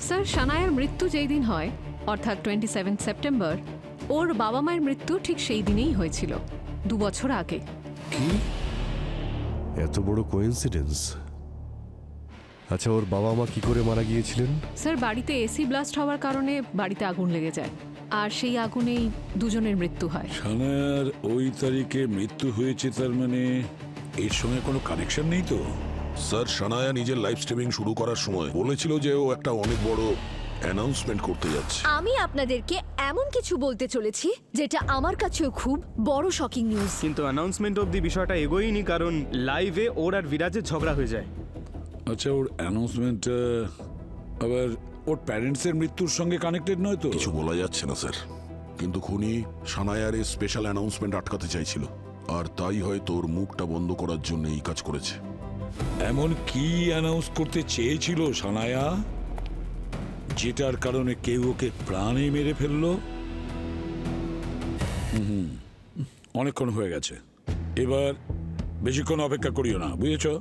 স্যার সানায়ার মৃত্যু যেই দিন হয়, অর্থাৎ 27 সেপ্টেম্বর, ওর বাবা মায়ের মৃত্যু ঠিক সেই দিনেই হয়েছিল, 2 বছর আগে। কি? এত বড় কোইন্সিডেন্স। আচ্ছা, ওর বাবা মা কি করে মারা গিয়েছিলেন? স্যার বাড়িতে এসি ব্লাস্ট হওয়ার কারণে বাড়িতে আগুন লেগে যায়, আর সেই আগুনেই দুজনের মৃত্যু হয়। সানায়ার ওই তারিখে মৃত্যু হয়েছে, তার মানে এর সঙ্গে কোনো কানেকশন নেই তো? স্যার, সানায়া নিজের লাইভ স্ট্রিমিং শুরু করার সময় বলেছিল যে ও একটা অনেক বড় অ্যানাউন্সমেন্ট করতে যাচ্ছে। আমি আপনাদেরকে এমন কিছু বলতে চলেছি যেটা আমার কাছেও খুব বড় শকিং নিউজ। কিন্তু অ্যানাউন্সমেন্ট অবধি বিষয়টা এগোয়নি, কারণ লাইভে ওর আর বিরাজের ঝগড়া হয়ে যায়। আচ্ছা, ওর অ্যানাউন্সমেন্ট আবার ওর প্যারেন্টসের মৃত্যুর সঙ্গে কানেক্টেড নয় তো? কিছু বলা যাচ্ছে না স্যার। কিন্তু খুনি সানায়ার এই স্পেশাল অ্যানাউন্সমেন্ট আটকাতে চাইছিল, আর তাই হয়তো ওর মুখটা বন্ধ করার জন্য এই কাজ করেছে। এমন কি অ্যানাউন্স করতে চেয়েছিল সানায়া, যেটার কারণে কেউ ওকে প্রাণে মেরে ফেললো? অনেকক্ষণ হয়ে গেছে, এবার বেশিক্ষণ অপেক্ষা করিও না, বুঝেছো?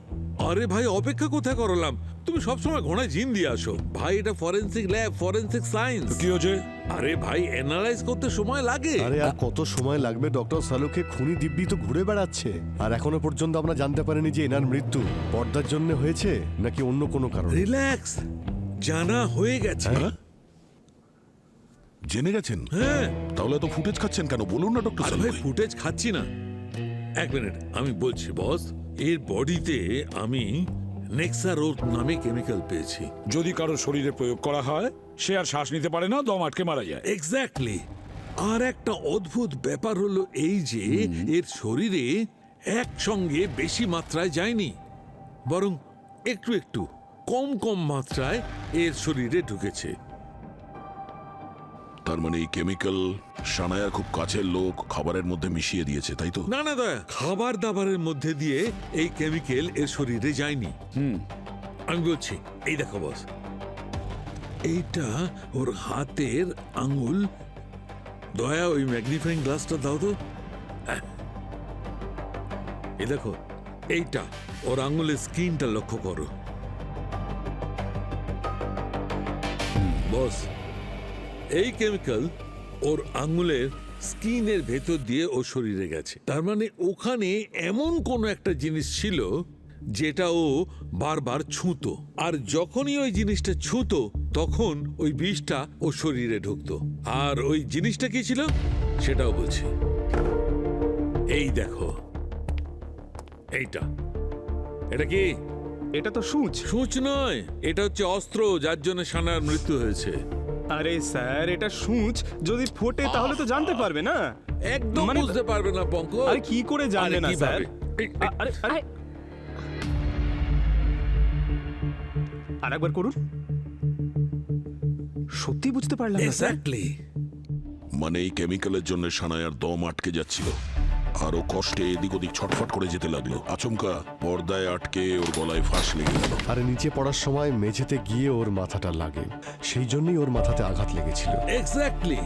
আরে ভাই, অপেক্ষা কোথায় করলাম? তুমি সবসময় ঘোড়ায় জিন দিয়ে আসো ভাই। এটা ফরেন্সিক ল্যাব, ফরেন্সিক সায়েন্স। কি হয়েছে? আরে ভাই, অ্যানালাইজ করতে সময় লাগে। আরে আর কত সময় লাগবে? ডক্টর সালুকে খুনি দিব্যি তো ঘুরে বেড়াচ্ছে, আর এখনো পর্যন্ত আমরা জানতে পারিনি যে এনার মৃত্যু পর্দার জন্য হয়েছে নাকি অন্য কোনো কারণে। রিল্যাক্স, জানা হয়ে গেছে। হ্যাঁ? জেনে গেছেন? হ্যাঁ। তাহলে তো ফুটেজ খাচ্ছেন কেন? বলুন না ডক্টর আরে ভাই, সালুকে। ফুটেজ খাচ্ছি না, এক মিনিট আমি বলছি বস। এর বডিতে আমি নেক্সারোর নামে কেমিক্যাল পেয়েছি। যদি কারো শরীরে প্রয়োগ করা হয়, সে আর শ্বাস নিতে পারে না, দম আটকে মারা যায়। এক্স্যাক্টলি। আর একটা অদ্ভুত ব্যাপার হলো এই যে এর শরীরে একসঙ্গে বেশি মাত্রায় যায়নি, বরং একটু একটু কম কম মাত্রায় এর শরীরে ঢুকেছে। তার মানে এই কেমিক্যাল সানায়ার খুব কাছের লোক খাবারের মধ্যে মিশিয়ে দিয়েছে, তাই তো? না না দয়া, খাবার দাবারের মধ্যে দিয়ে এই কেমিক্যাল এর শরীরে যায়নি। আমি বলছি, এই দেখো বস, এইটা ওর হাতের আঙুল। দয়া, ওই ম্যাগনিফাইং গ্লাসটা দাও তো। এই দেখো, এইটা ওর আঙুলের স্কিনটা লক্ষ্য করো বস। এই কেমিক্যাল ওর আঙুলের স্কিনের ভেতর দিয়ে ওর শরীরে গেছে। তার মানে ওখানে এমন কোনো একটা জিনিস ছিল যেটা ও বারবার ছুঁতো, আর যখনই ওই জিনিসটা ছুঁতো তখন ওই বিষটা ওর শরীরে ঢুকতো। আর ওই জিনিসটা কি ছিল সেটাও বলছি। এই দেখো, এইটা, এটা কি? এটা তো সূচ। সূচ নয়, এটা হচ্ছে অস্ত্র, যার জন্য সানার মৃত্যু হয়েছে। আরে স্যার, এটা সূচ, যদি ফোটে তাহলে তো জানতে পারবে না। একদম বুঝতে পারবে না পঙ্কজ। আরে কি করে জানবে না স্যার? আরে আরে আরেকবার করুন। সত্যি বুঝতে পারলাম না স্যার। এক্স্যাক্টলি। মানে এই কেমিক্যালের জন্য সানায়ার দম আটকে যাচ্ছিল, আর ও কষ্টে এদিক ওদিক ছটফট করে যেতে লাগলো। আচমকা পর্দায় আটকে ওর গলায় ফাঁস লেগে গেল। আর নিচে পড়ার সময় মেঝেতে গিয়ে ওর মাথাটা লাগে, সেই জন্যই ওর মাথাতে আঘাত লেগেছিল। এক্স্যাক্টলি।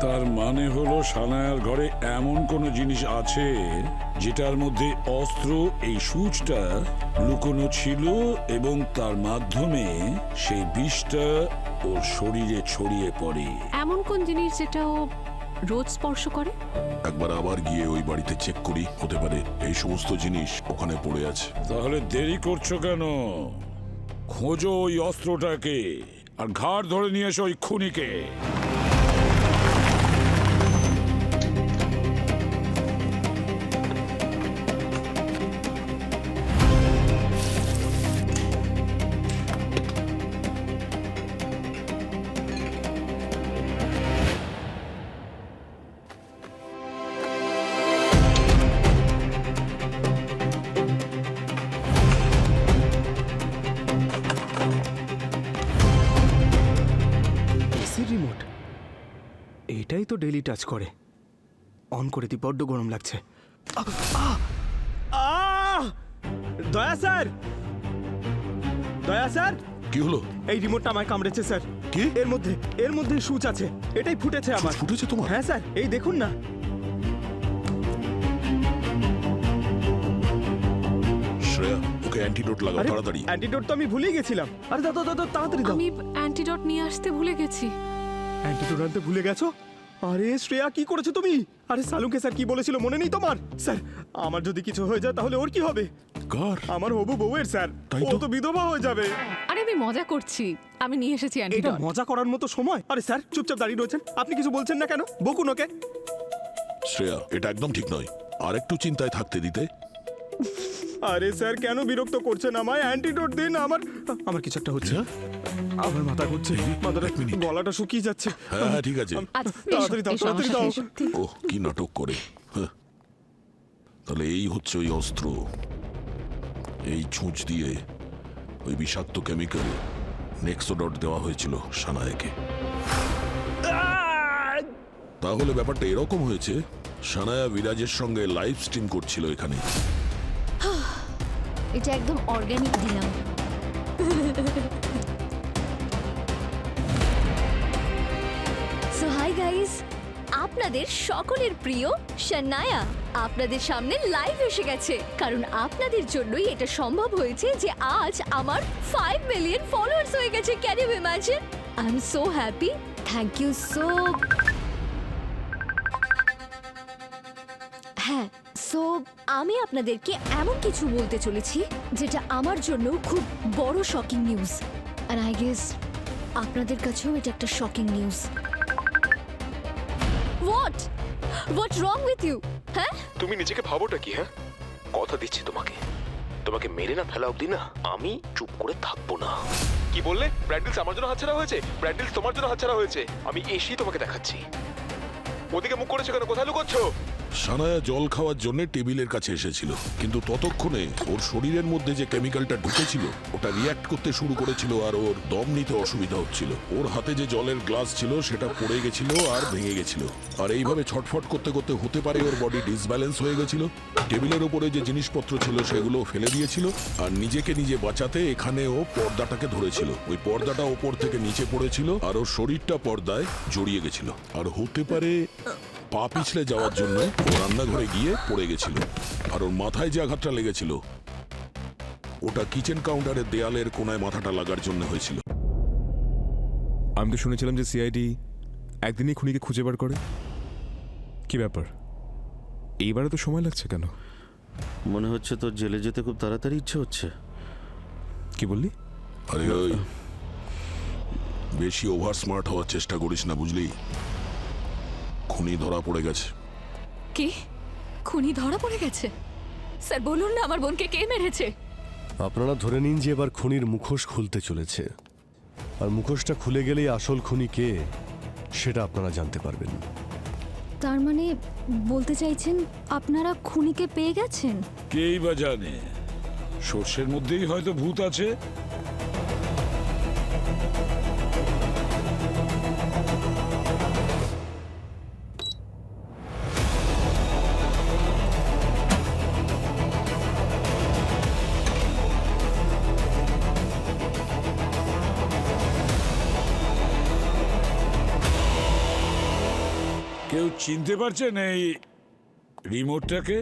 তার মানে হলো সানায়ার ঘরে এমন কোনো জিনিস আছে যেটার মধ্যে অস্ত্র, এই সূচটা লুকোনো ছিল, এবং তার মাধ্যমে সেই বিষটা ওর শরীরে ছড়িয়ে পড়ে। এমন কোন জিনিস যেটা ও রোজ স্পর্শ করে? একবার আবার গিয়ে ওই বাড়িতে চেক করি, হতে পারে এই সমস্ত জিনিস ওখানে পড়ে আছে। তাহলে দেরি করছো কেন? খোঁজো ওই অস্ত্রটাকে, আর ঘাড় ধরে নিয়ে এসো ওই খুনিকে। এসির রিমোট, এটাই তো ডেইলি টাচ করে। অন করে দি, বড্ড গরম লাগছে। দয়া স্যার, দয়া স্যার, কি হলো? এই রিমোটটা আমায় কামড়েছে স্যার। কি? এর মধ্যে সূচ আছে, এটাই ফুটেছে আমার। ফুটেছে তোমার? হ্যাঁ স্যার, এই দেখুন না। শ্রেয়া, ওকে অ্যান্টিডোট লাগাও আরে তাড়াতাড়ি। অ্যান্টিডোট তো আমি ভুলেই গেছিলাম। আরে দাও দাও দাও, তাড়াতাড়ি দাও। আমি অ্যান্টিডট নিয়ে আসতে ভুলে গেছি। অ্যান্টিডোট আনতে ভুলে গেছো? আরে শ্রেয়া, কি করেছো তুমি? আরে সালুকে স্যার কি বলেছিল মনে নেই তোমার? স্যার, আমার যদি কিছু হয়ে যায় তাহলে ওর কি হবে? কার? আমার হবু বউয়ের স্যার। তাই ও তো। তো বিধবা হয়ে যাবে। আরে আমি মজা করছি, আমি নিয়ে এসেছি এটা অ্যান্টিডট। মজা করার মতো সময়? আরে স্যার, চুপচাপ দাঁড়িয়ে রয়েছেন, আপনি কিছু বলছেন না কেন? বকুন ওকে। শ্রেয়া, এটা একদম ঠিক নয়, আর একটু চিন্তায় থাকতে দিতে। আরে স্যার, কেন বিরক্ত করছেন আমায়? অ্যান্টিডোট দিন। আমার কিছু একটা হচ্ছে। আমার মাথা ঘুরছে, মাথাটা, গলাটা শুকিয়ে যাচ্ছে। হ্যাঁ ঠিক আছে। আচ্ছা, তাড়াতাড়ি দাও, এসো, তাড়াতাড়ি আমার দাও। সাথে এসো। ওহ, কি নাটক করে। হ্যাঁ। তাহলে এই হচ্ছে ওই অস্ত্র। এই ছুঁচ দিয়ে ওই বিষাক্ত কেমিক্যাল নেক্সোডট দেওয়া হয়েছিল সানায়াকে। তাহলে ব্যাপারটা এরকম হয়েছে, সানায়া বিরাজের সঙ্গে লাইভ স্ট্রিম করছিল এখানে। এটা একদম অর্গানিক দিলাম। সো হাই গাইস, আপনাদের সকলের প্রিয় শানায়া আপনাদের সামনে লাইভ এসে গেছে, কারণ আপনাদের জন্যই এটা সম্ভব হয়েছে যে আজ আমার 5 মিলিয়ন ফলোয়ার্স হয়ে গেছে। Can you imagine? I am so happy. Thank you so. হ্যাঁ, সো আমি আপনাদেরকে এমন কিছু বলতে চলেছি যেটা আমার জন্য খুব বড় শকিং নিউজ, আর আই গেস আপনাদের কাছেও এটা একটা shocking news. What wrong with you? হ্যাঁ, তুমি নিজেকে ভাবোটা কি? হ্যাঁ, কথা দিচ্ছি তোমাকে, তোমাকে মেরে না ফেলা অবধি না আমি চুপ করে থাকবো না। কি বললে? ব্র্যান্ডেলস আমার জন্য হাতছাড়া হয়েছে? ব্র্যান্ডেলস তোমার জন্য হাতছাড়া হয়েছে? আমি এসেই তোমাকে দেখাচ্ছি। ওদিকে মুখ করেছো কেন? কোথায় লুকোচ্ছো? সানায়া জল খাওয়ার জন্য টেবিলের কাছে এসেছিল, কিন্তু ততক্ষণে ওর শরীরের মধ্যে যে কেমিক্যালটা ঢুকেছিল ওটা রিয়্যাক্ট করতে শুরু করেছিল, আর ওর দম নিতে অসুবিধা হচ্ছিল। ওর হাতে যে জলের গ্লাস ছিল সেটা পড়ে গেছিল আর ভেঙে গেছিল, আর এইভাবে ছটফট করতে করতে হতে পারে ওর বডি ডিসব্যালেন্স হয়ে গেছিল। টেবিলের উপরে যে জিনিসপত্র ছিল সেগুলো ফেলে দিয়েছিল, আর নিজেকে নিজে বাঁচাতে এখানে ও পর্দাটাকে ধরেছিল। ওই পর্দাটা ওপর থেকে নিচে পড়েছিল আর ওর শরীরটা পর্দায় জড়িয়ে গেছিল, আর হতে পারে পা পিছলে যাওয়ার জন্য ও রান্নাঘরে গিয়ে পড়ে গেছিল, আর ওর মাথায় যে আঘাতটা লেগেছিল ওটা কিচেন কাউন্টারের দেয়ালের কোনায় মাথাটা লাগার জন্য হয়েছিল। আমি তো শুনেছিলাম যে সিআইডি একদিনই খুনিকে খুঁজে বার করে। কি ব্যাপার, এইবারে তো সময় লাগছে কেন? মনে হচ্ছে তোর জেলে যেতে খুব তাড়াতাড়ি ইচ্ছে হচ্ছে। কি বললি? আরে ওই বেশি ওভার স্মার্ট হওয়ার চেষ্টা করিস না, বুঝলি? খুনি ধরা পড়ে গেছে। কি? খুনি ধরা পড়ে গেছে? স্যার বলুন না, আমার বোনকে কে মেরেছে? আপনারা ধরে নিন যে এবার খুনির মুখোশ খুলতে চলেছে, আর মুখোশটা খুলে গেলেই আসল খুনি কে সেটা আপনারা জানতে পারবেন। তার মানে বলতে চাইছেন আপনারা খুনিকে পেয়ে গেছেন? কেই বা জানে, সর্ষের মধ্যেই হয়তো ভূত আছে। কেউ চিনতে পারছেন এই রিমোটটাকে?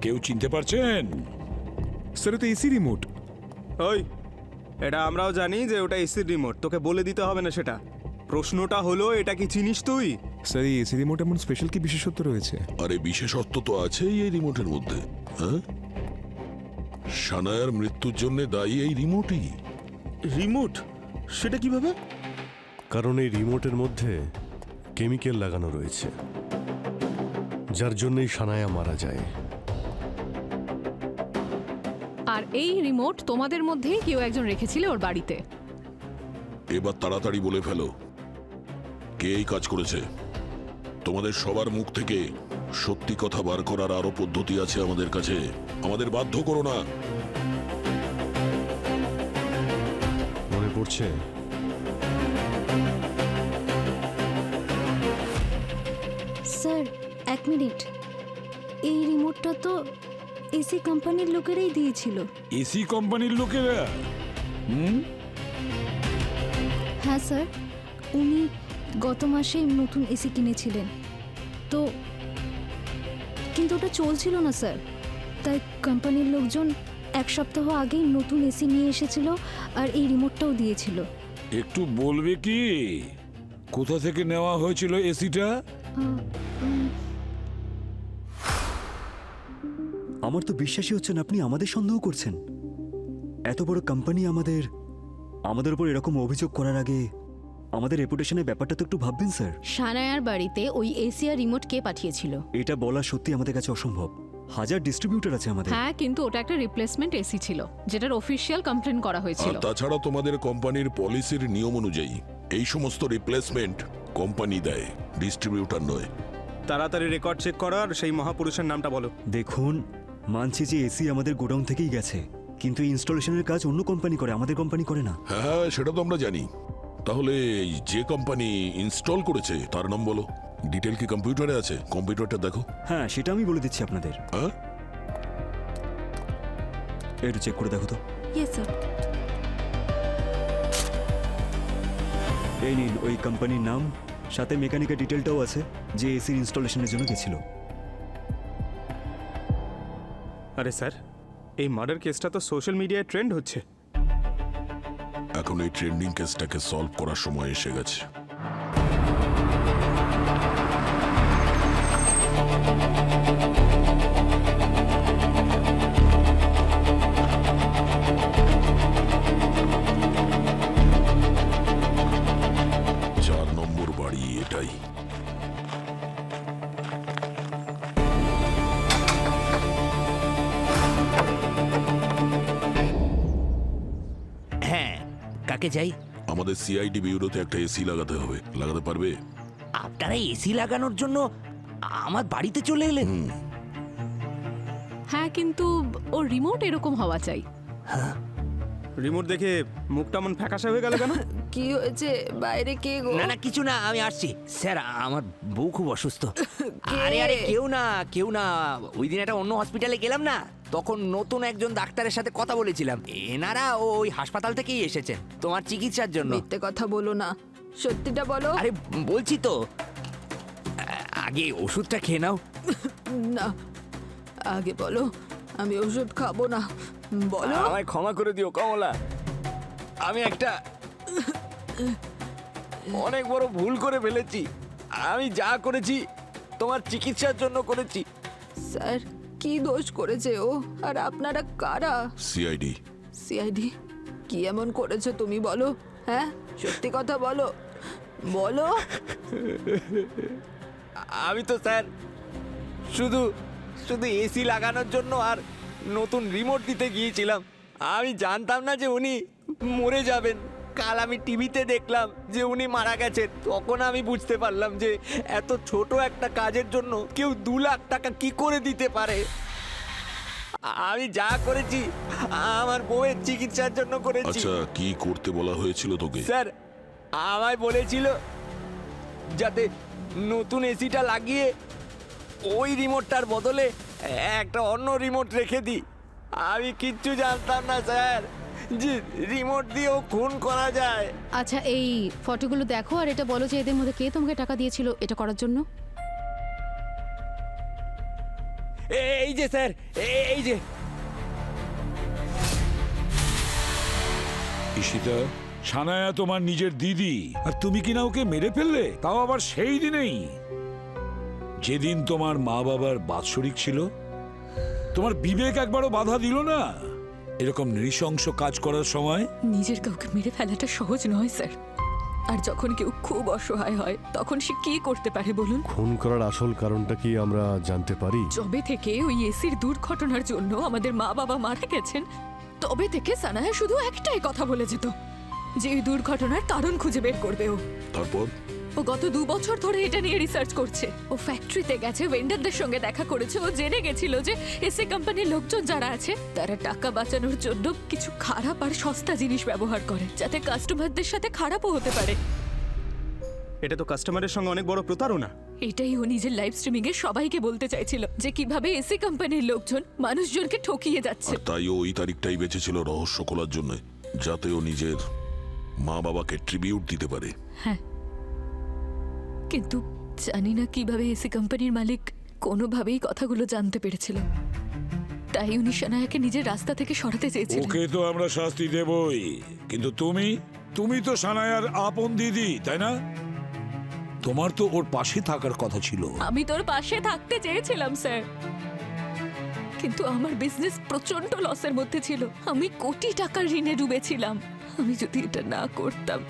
কেউ চিনতে পারছেন? স্যার, তো এসি রিমোট। ওই, এটা আমরাও জানি যে ওটা এসির রিমোট, তোকে বলে দিতে হবে না সেটা। প্রশ্নটা হলো এটা কি চিনিস তুই? স্যার, এই এসি রিমোট এমন স্পেশাল কি বিশেষত্ব রয়েছে? আরে বিশেষত্ব তো আছেই এই রিমোটের মধ্যে। হ্যাঁ, সানায়ার মৃত্যুর জন্য দায়ী এই রিমোটই। রিমোট? সেটা কিভাবে? কারণ এই রিমোটের মধ্যে কেমিক্যাল লাগানো রয়েছে, যার জন্যই সানায়া মারা যায়। আর এই রিমোট তোমাদের মধ্যে কেউ একজন রেখেছিল ওর বাড়িতে। এবার তাড়াতাড়ি বলে ফেলো কে এই কাজ করেছে। তোমাদের সবার মুখ থেকে সত্যি কথা বার করার আরো পদ্ধতি আছে আমাদের কাছে, আমাদের বাধ্য করো না। মনে পড়ছে? স্যার, এক মিনিট, এই রিমোটটা তো এসি কোম্পানির লোকেরাই দিয়েছিল। এসি কোম্পানির লোকেরা? হ্যাঁ স্যার, উনি গত মাসে নতুন এসি কিনেছিলেন তো, কিন্তু ওটা চলছিল না স্যার, তাই কোম্পানির লোকজন 1 সপ্তাহ আগেই নতুন এসি নিয়ে এসেছিল আর এই রিমোটটাও দিয়েছিল। একটু বলবে কি কোথা থেকে নেওয়া হয়েছিল এসিটা? আমার তো বিশ্বাসই হচ্ছে না আপনি আমাদের সন্দেহ করছেন। এত বড় কোম্পানি আমাদের উপর এরকম অভিযোগ করার আগে আমাদের রেপুটেশনের ব্যাপারটা তো একটু ভাববেন স্যার। সানায়ার বাড়িতে ওই এসি আর রিমোট কে পাঠিয়েছিল? এটা বলা সত্যি আমাদের কাছে অসম্ভব। হাজার ডিস্ট্রিবিউটর আছে আমাদের। হ্যাঁ, কিন্তু ওটা একটা রিপ্লেসমেন্ট এসি ছিল যেটার অফিসিয়াল কমপ্লেন করা আর হয়েছিল। তাছাড়া তোমাদের কোম্পানির পলিসির নিয়ম অনুযায়ী এই সমস্ত রিপ্লেসমেন্ট কোম্পানি দেয়, ডিস্ট্রিবিউটর নয়। তাড়াতাড়ি রেকর্ড চেক করার সেই মহাপুরুষের নামটা বলো। দেখুন, মানছি যে এসি আমাদের গোডাউন থেকেই গেছে, কিন্তু ইনস্টলেশনের কাজ অন্য কোম্পানি করে, আমাদের কোম্পানি করে না। হ্যাঁ, সেটা তো আমরা জানি, তাহলে এই যে কোম্পানি ইনস্টল করেছে তার নাম বলো। ডিটেল কি কম্পিউটারে আছে? কম্পিউটারটা দেখো। হ্যাঁ, সেটা আমি বলে দিচ্ছি আপনাদের। হ্যাঁ, একটু চেক করে দেখো তো। Yes sir. এই নিন ওই কোম্পানির নাম, সাথে মেকানিকের ডিটেলটাও আছে যে এসির ইনস্টলেশনের জন্য গেছিল। আরে স্যার, এই মার্ডার কেসটা তো সোশ্যাল মিডিয়ায় ট্রেন্ড হচ্ছে। এখন এই ট্রেন্ডিং কেসটাকে সলভ করার সময় এসে গেছে। চার নম্বর বাড়ি এটাই। হ্যাঁ, কাকে চাই? আমাদের সিআইডি বিউরোতে একটা এসি লাগাতে হবে। লাগাতে পারবে? আপনারা এসি লাগানোর জন্য আমার বাড়িতে চলে এলেন? হ্যাঁ, কিন্তু ওর রিমোট এরকম হওয়া চাই। রিমোট দেখে মুখটা মন ফ্যাকাশে হয়ে গেল কেন? কি হয়েছে? বাইরে কে গো? না না, কিছু না, আমি আসছি। স্যার, আমার বউ খুব অসুস্থ। আরে আরে, কেউ না কেউ না। ওই দিন একটা অন্য হসপিটালে গেলাম না, তখন নতুন একজন ডাক্তারের সাথে কথা বলেছিলাম। এনারা ওই হাসপাতাল থেকেই এসেছেন তোমার চিকিৎসার জন্য। মিথ্যে কথা বলো না, সত্যিটা বলো। আরে বলছি তো, আগে ওষুধটা খেয়ে নাও। না, আগে বলো, আমি ওষুধ খাবো না। বলো। আমায় ক্ষমা করে দিও কমলা, আমি একটা অনেক বড় ভুল করে ফেলেছি। আমি যা করেছি তোমার চিকিৎসার জন্য করেছি। স্যার, কি দোষ করেছে ও? আর আপনারা কারা? সিআইডি। সিআইডি? কি এমন করেছো তুমি বলো? হ্যাঁ, সত্যি কথা বলো, বলো। আমি তো স্যার শুধু শুধু এসি লাগানোর জন্য আর নতুন রিমোট দিতে গিয়েছিলাম। আমি জানতাম না যে উনি মরে যাবেন। কাল আমি টিভিতে দেখলাম যে উনি মারা গেছেন, তখন আমি বুঝতে পারলাম যে এত ছোট একটা কাজের জন্য কেউ 2 লাখ টাকা কি করে দিতে পারে। আমি যা করেছি আমার বউয়ের চিকিৎসার জন্য করেছি। আচ্ছা, কি করতে বলা হয়েছিল তোকে? স্যার, আমায় বলেছিল যাতে নতুন এসিটা লাগিয়ে ওই রিমোটটার বদলে একটা অন্য রিমোট রেখে দিই। আমি কিচ্ছু জানতাম না স্যার যে রিমোট দিয়েও খুন করা যায়। আচ্ছা, এই ফটোগুলো দেখো আর এটা বলো যে এদের মধ্যে কে তোমাকে টাকা দিয়েছিল এটা করার জন্য? এই যে স্যার, এই যে। ঈশিতা, সানায়া তোমার নিজের দিদি, আর তুমি কিনা ওকে মেরে ফেললে, তাও আবার সেই দিনেই যেদিন তোমার মা বাবার বাৎসরিক ছিল। তোমার বিবেক একবারও বাধা দিল না এরকম নৃশংস কাজ করার সময়? নিজের কাউকে মেরে ফেলাটা সহজ নয় স্যার। আর যখন কেউ খুব অসহায় হয় তখন সে কি করতে পারে বলুন? খুন করার আসল কারণটা কি আমরা জানতে পারি? যবে থেকে ওই এসির দুর্ঘটনার জন্য আমাদের মা বাবা মারা গেছেন, তবে থেকে সানায়া শুধু একটাই কথা বলে যেত যে এই দুর্ঘটনার কারণ খুঁজে বের করবে ও। তারপর? ও গত 2 বছর ধরে এটা নিয়ে রিসার্চ করছে। ও ফ্যাক্টরিতে গেছে, ভেন্ডারদের সঙ্গে দেখা করেছে। ও জেনে গেছিল যে এসি কোম্পানির লোকজন যারা আছে তারা টাকা বাঁচানোর জন্য কিছু খারাপ আর সস্তা জিনিস ব্যবহার করে, যাতে কাস্টমারদের সাথে খারাপও হতে পারে। এটা তো কাস্টমারের সঙ্গে অনেক বড় প্রতারণা। এটাই ও নিজের লাইভ স্ট্রিমিং এ সবাইকে বলতে চাইছিল যে কিভাবে এসি কোম্পানির লোকজন মানুষজনকে ঠকিয়ে যাচ্ছে। আর তাই ও ওই তারিখটাই বেঁচেছিল রহস্য খোলার জন্য, যাতে ও নিজের মা বাবাকে ট্রিবিউট দিতে পারে। হ্যাঁ, কিন্তু জানি না কিভাবে এসি কোম্পানির মালিক কোনোভাবেই কথাগুলো জানতে পেরেছিল। তাই উনি সানায়াকে নিজের রাস্তা থেকে সরাতে চেয়েছিলেন। ওকে তো আমরা শাস্তি দেবই, কিন্তু তুমি তো সানায়ার আপন দিদি, তাই না? তোমার তো ওর পাশে থাকার কথা ছিল। আমি তোর পাশে থাকতে চেয়েছিলাম স্যার, কিন্তু আমার বিজনেস প্রচন্ড লসের মধ্যে ছিল। আমি কোটি টাকার ঋণে ডুবেছিলাম। আমি যদি এটা না করতাম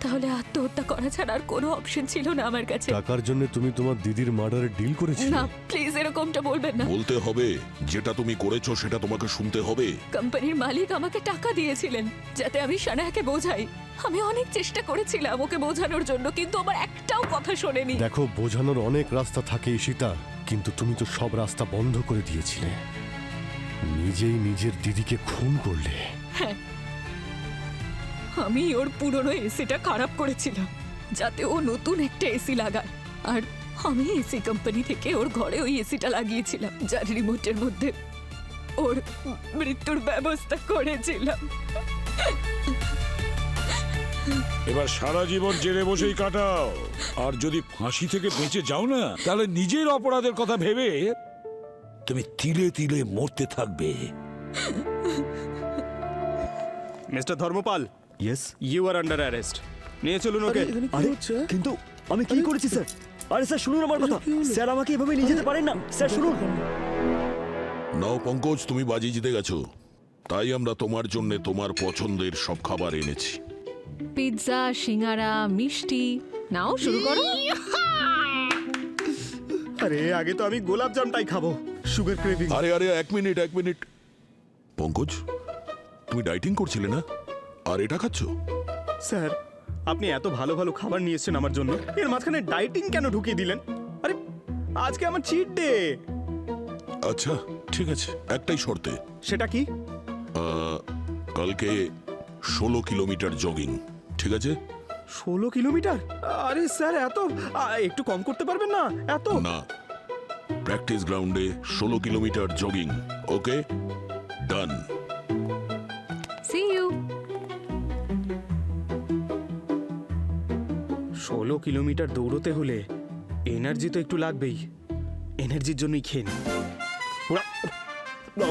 তাহলে আত্মহত্যা করা ছাড়া আর কোনো অপশন ছিল না আমার কাছে। টাকার জন্য তুমি তোমার দিদির মার্ডারে ডিল করেছিলে? না, প্লিজ এরকমটা বলবেন না। বলতে হবে, যেটা তুমি করেছো সেটা তোমাকে শুনতে হবে। কোম্পানির মালিক আমাকে টাকা দিয়েছিলেন যাতে আমি সানায়াকে বোঝাই। আমি অনেক চেষ্টা করেছিলাম ওকে বোঝানোর জন্য, কিন্তু আমার একটাও কথা শোনেনি। দেখো, বোঝানোর অনেক রাস্তা থাকে ঈশিতা, কিন্তু তুমি তো সব রাস্তা বন্ধ করে দিয়েছিলে। নিজেই নিজের দিদিকে খুন করলে। হ্যাঁ, আমি ওর পুরনো এসিটা খারাপ করেছিলাম যাতে ও নতুন একটা এসি লাগায়। আর আমি এসি কোম্পানি থেকে ওর ঘরে ওই এসিটা লাগিয়েছিলাম, যার রিমোটের মধ্যে ওর মৃত্যুর ব্যবস্থা করেছিলাম। এবার সারা জীবন জেলে বসেই কাটাও। আর যদি ফাঁসি থেকে বেঁচে যাও না, তাহলে নিজের অপরাধের কথা ভেবে তুমি তিলে তিলে মরতে থাকবে। Mister Dharmapal, yes. You are under arrest. নিয়ে চলুন ওকে। আরে কিন্তু আমি কি করেছি স্যার? আরে স্যার শুনুন আমার কথা, স্যার আমাকে এভাবে নিয়ে যেতে পারেন না, স্যার শুনুন। নাও পঙ্কজ, তুমি বাজি জিতে গেছো, তাই আমরা তোমার জন্য তোমার পছন্দের সব খাবার এনেছি। পিৎজা, সিঙ্গারা, মিষ্টি, নাও শুরু করো। আরে আগে তো আমি গোলাপ জামটাই খাবো, সুগার ক্রেভিং। আরে আরে এক মিনিট পঙ্কজ, তুমি ডাইটিং করছিলে না, আর এটা খাচ্ছ? স্যার, আপনি এত ভালো ভালো খাবার নিয়ে এসেছেন আমার জন্য, এর মাঝখানে ডাইটিং কেন ঢুকিয়ে দিলেন? আরে আজকে আমার চিট ডে। আচ্ছা ঠিক আছে, একটাই শর্তে। সেটা কি? কালকে 16 কিলোমিটার জগিং, ঠিক আছে? 16 কিলোমিটার? আরে স্যার এত একটু কম করতে পারবেন না? এত না, প্র্যাকটিস গ্রাউন্ডে 16 kilometre jogging, okay? Done. See you. 16 kilometre দৌড়তে হলে এনার্জি তো একটু লাগবেই, এনার্জির জন্যই খেয়ে নিন। ও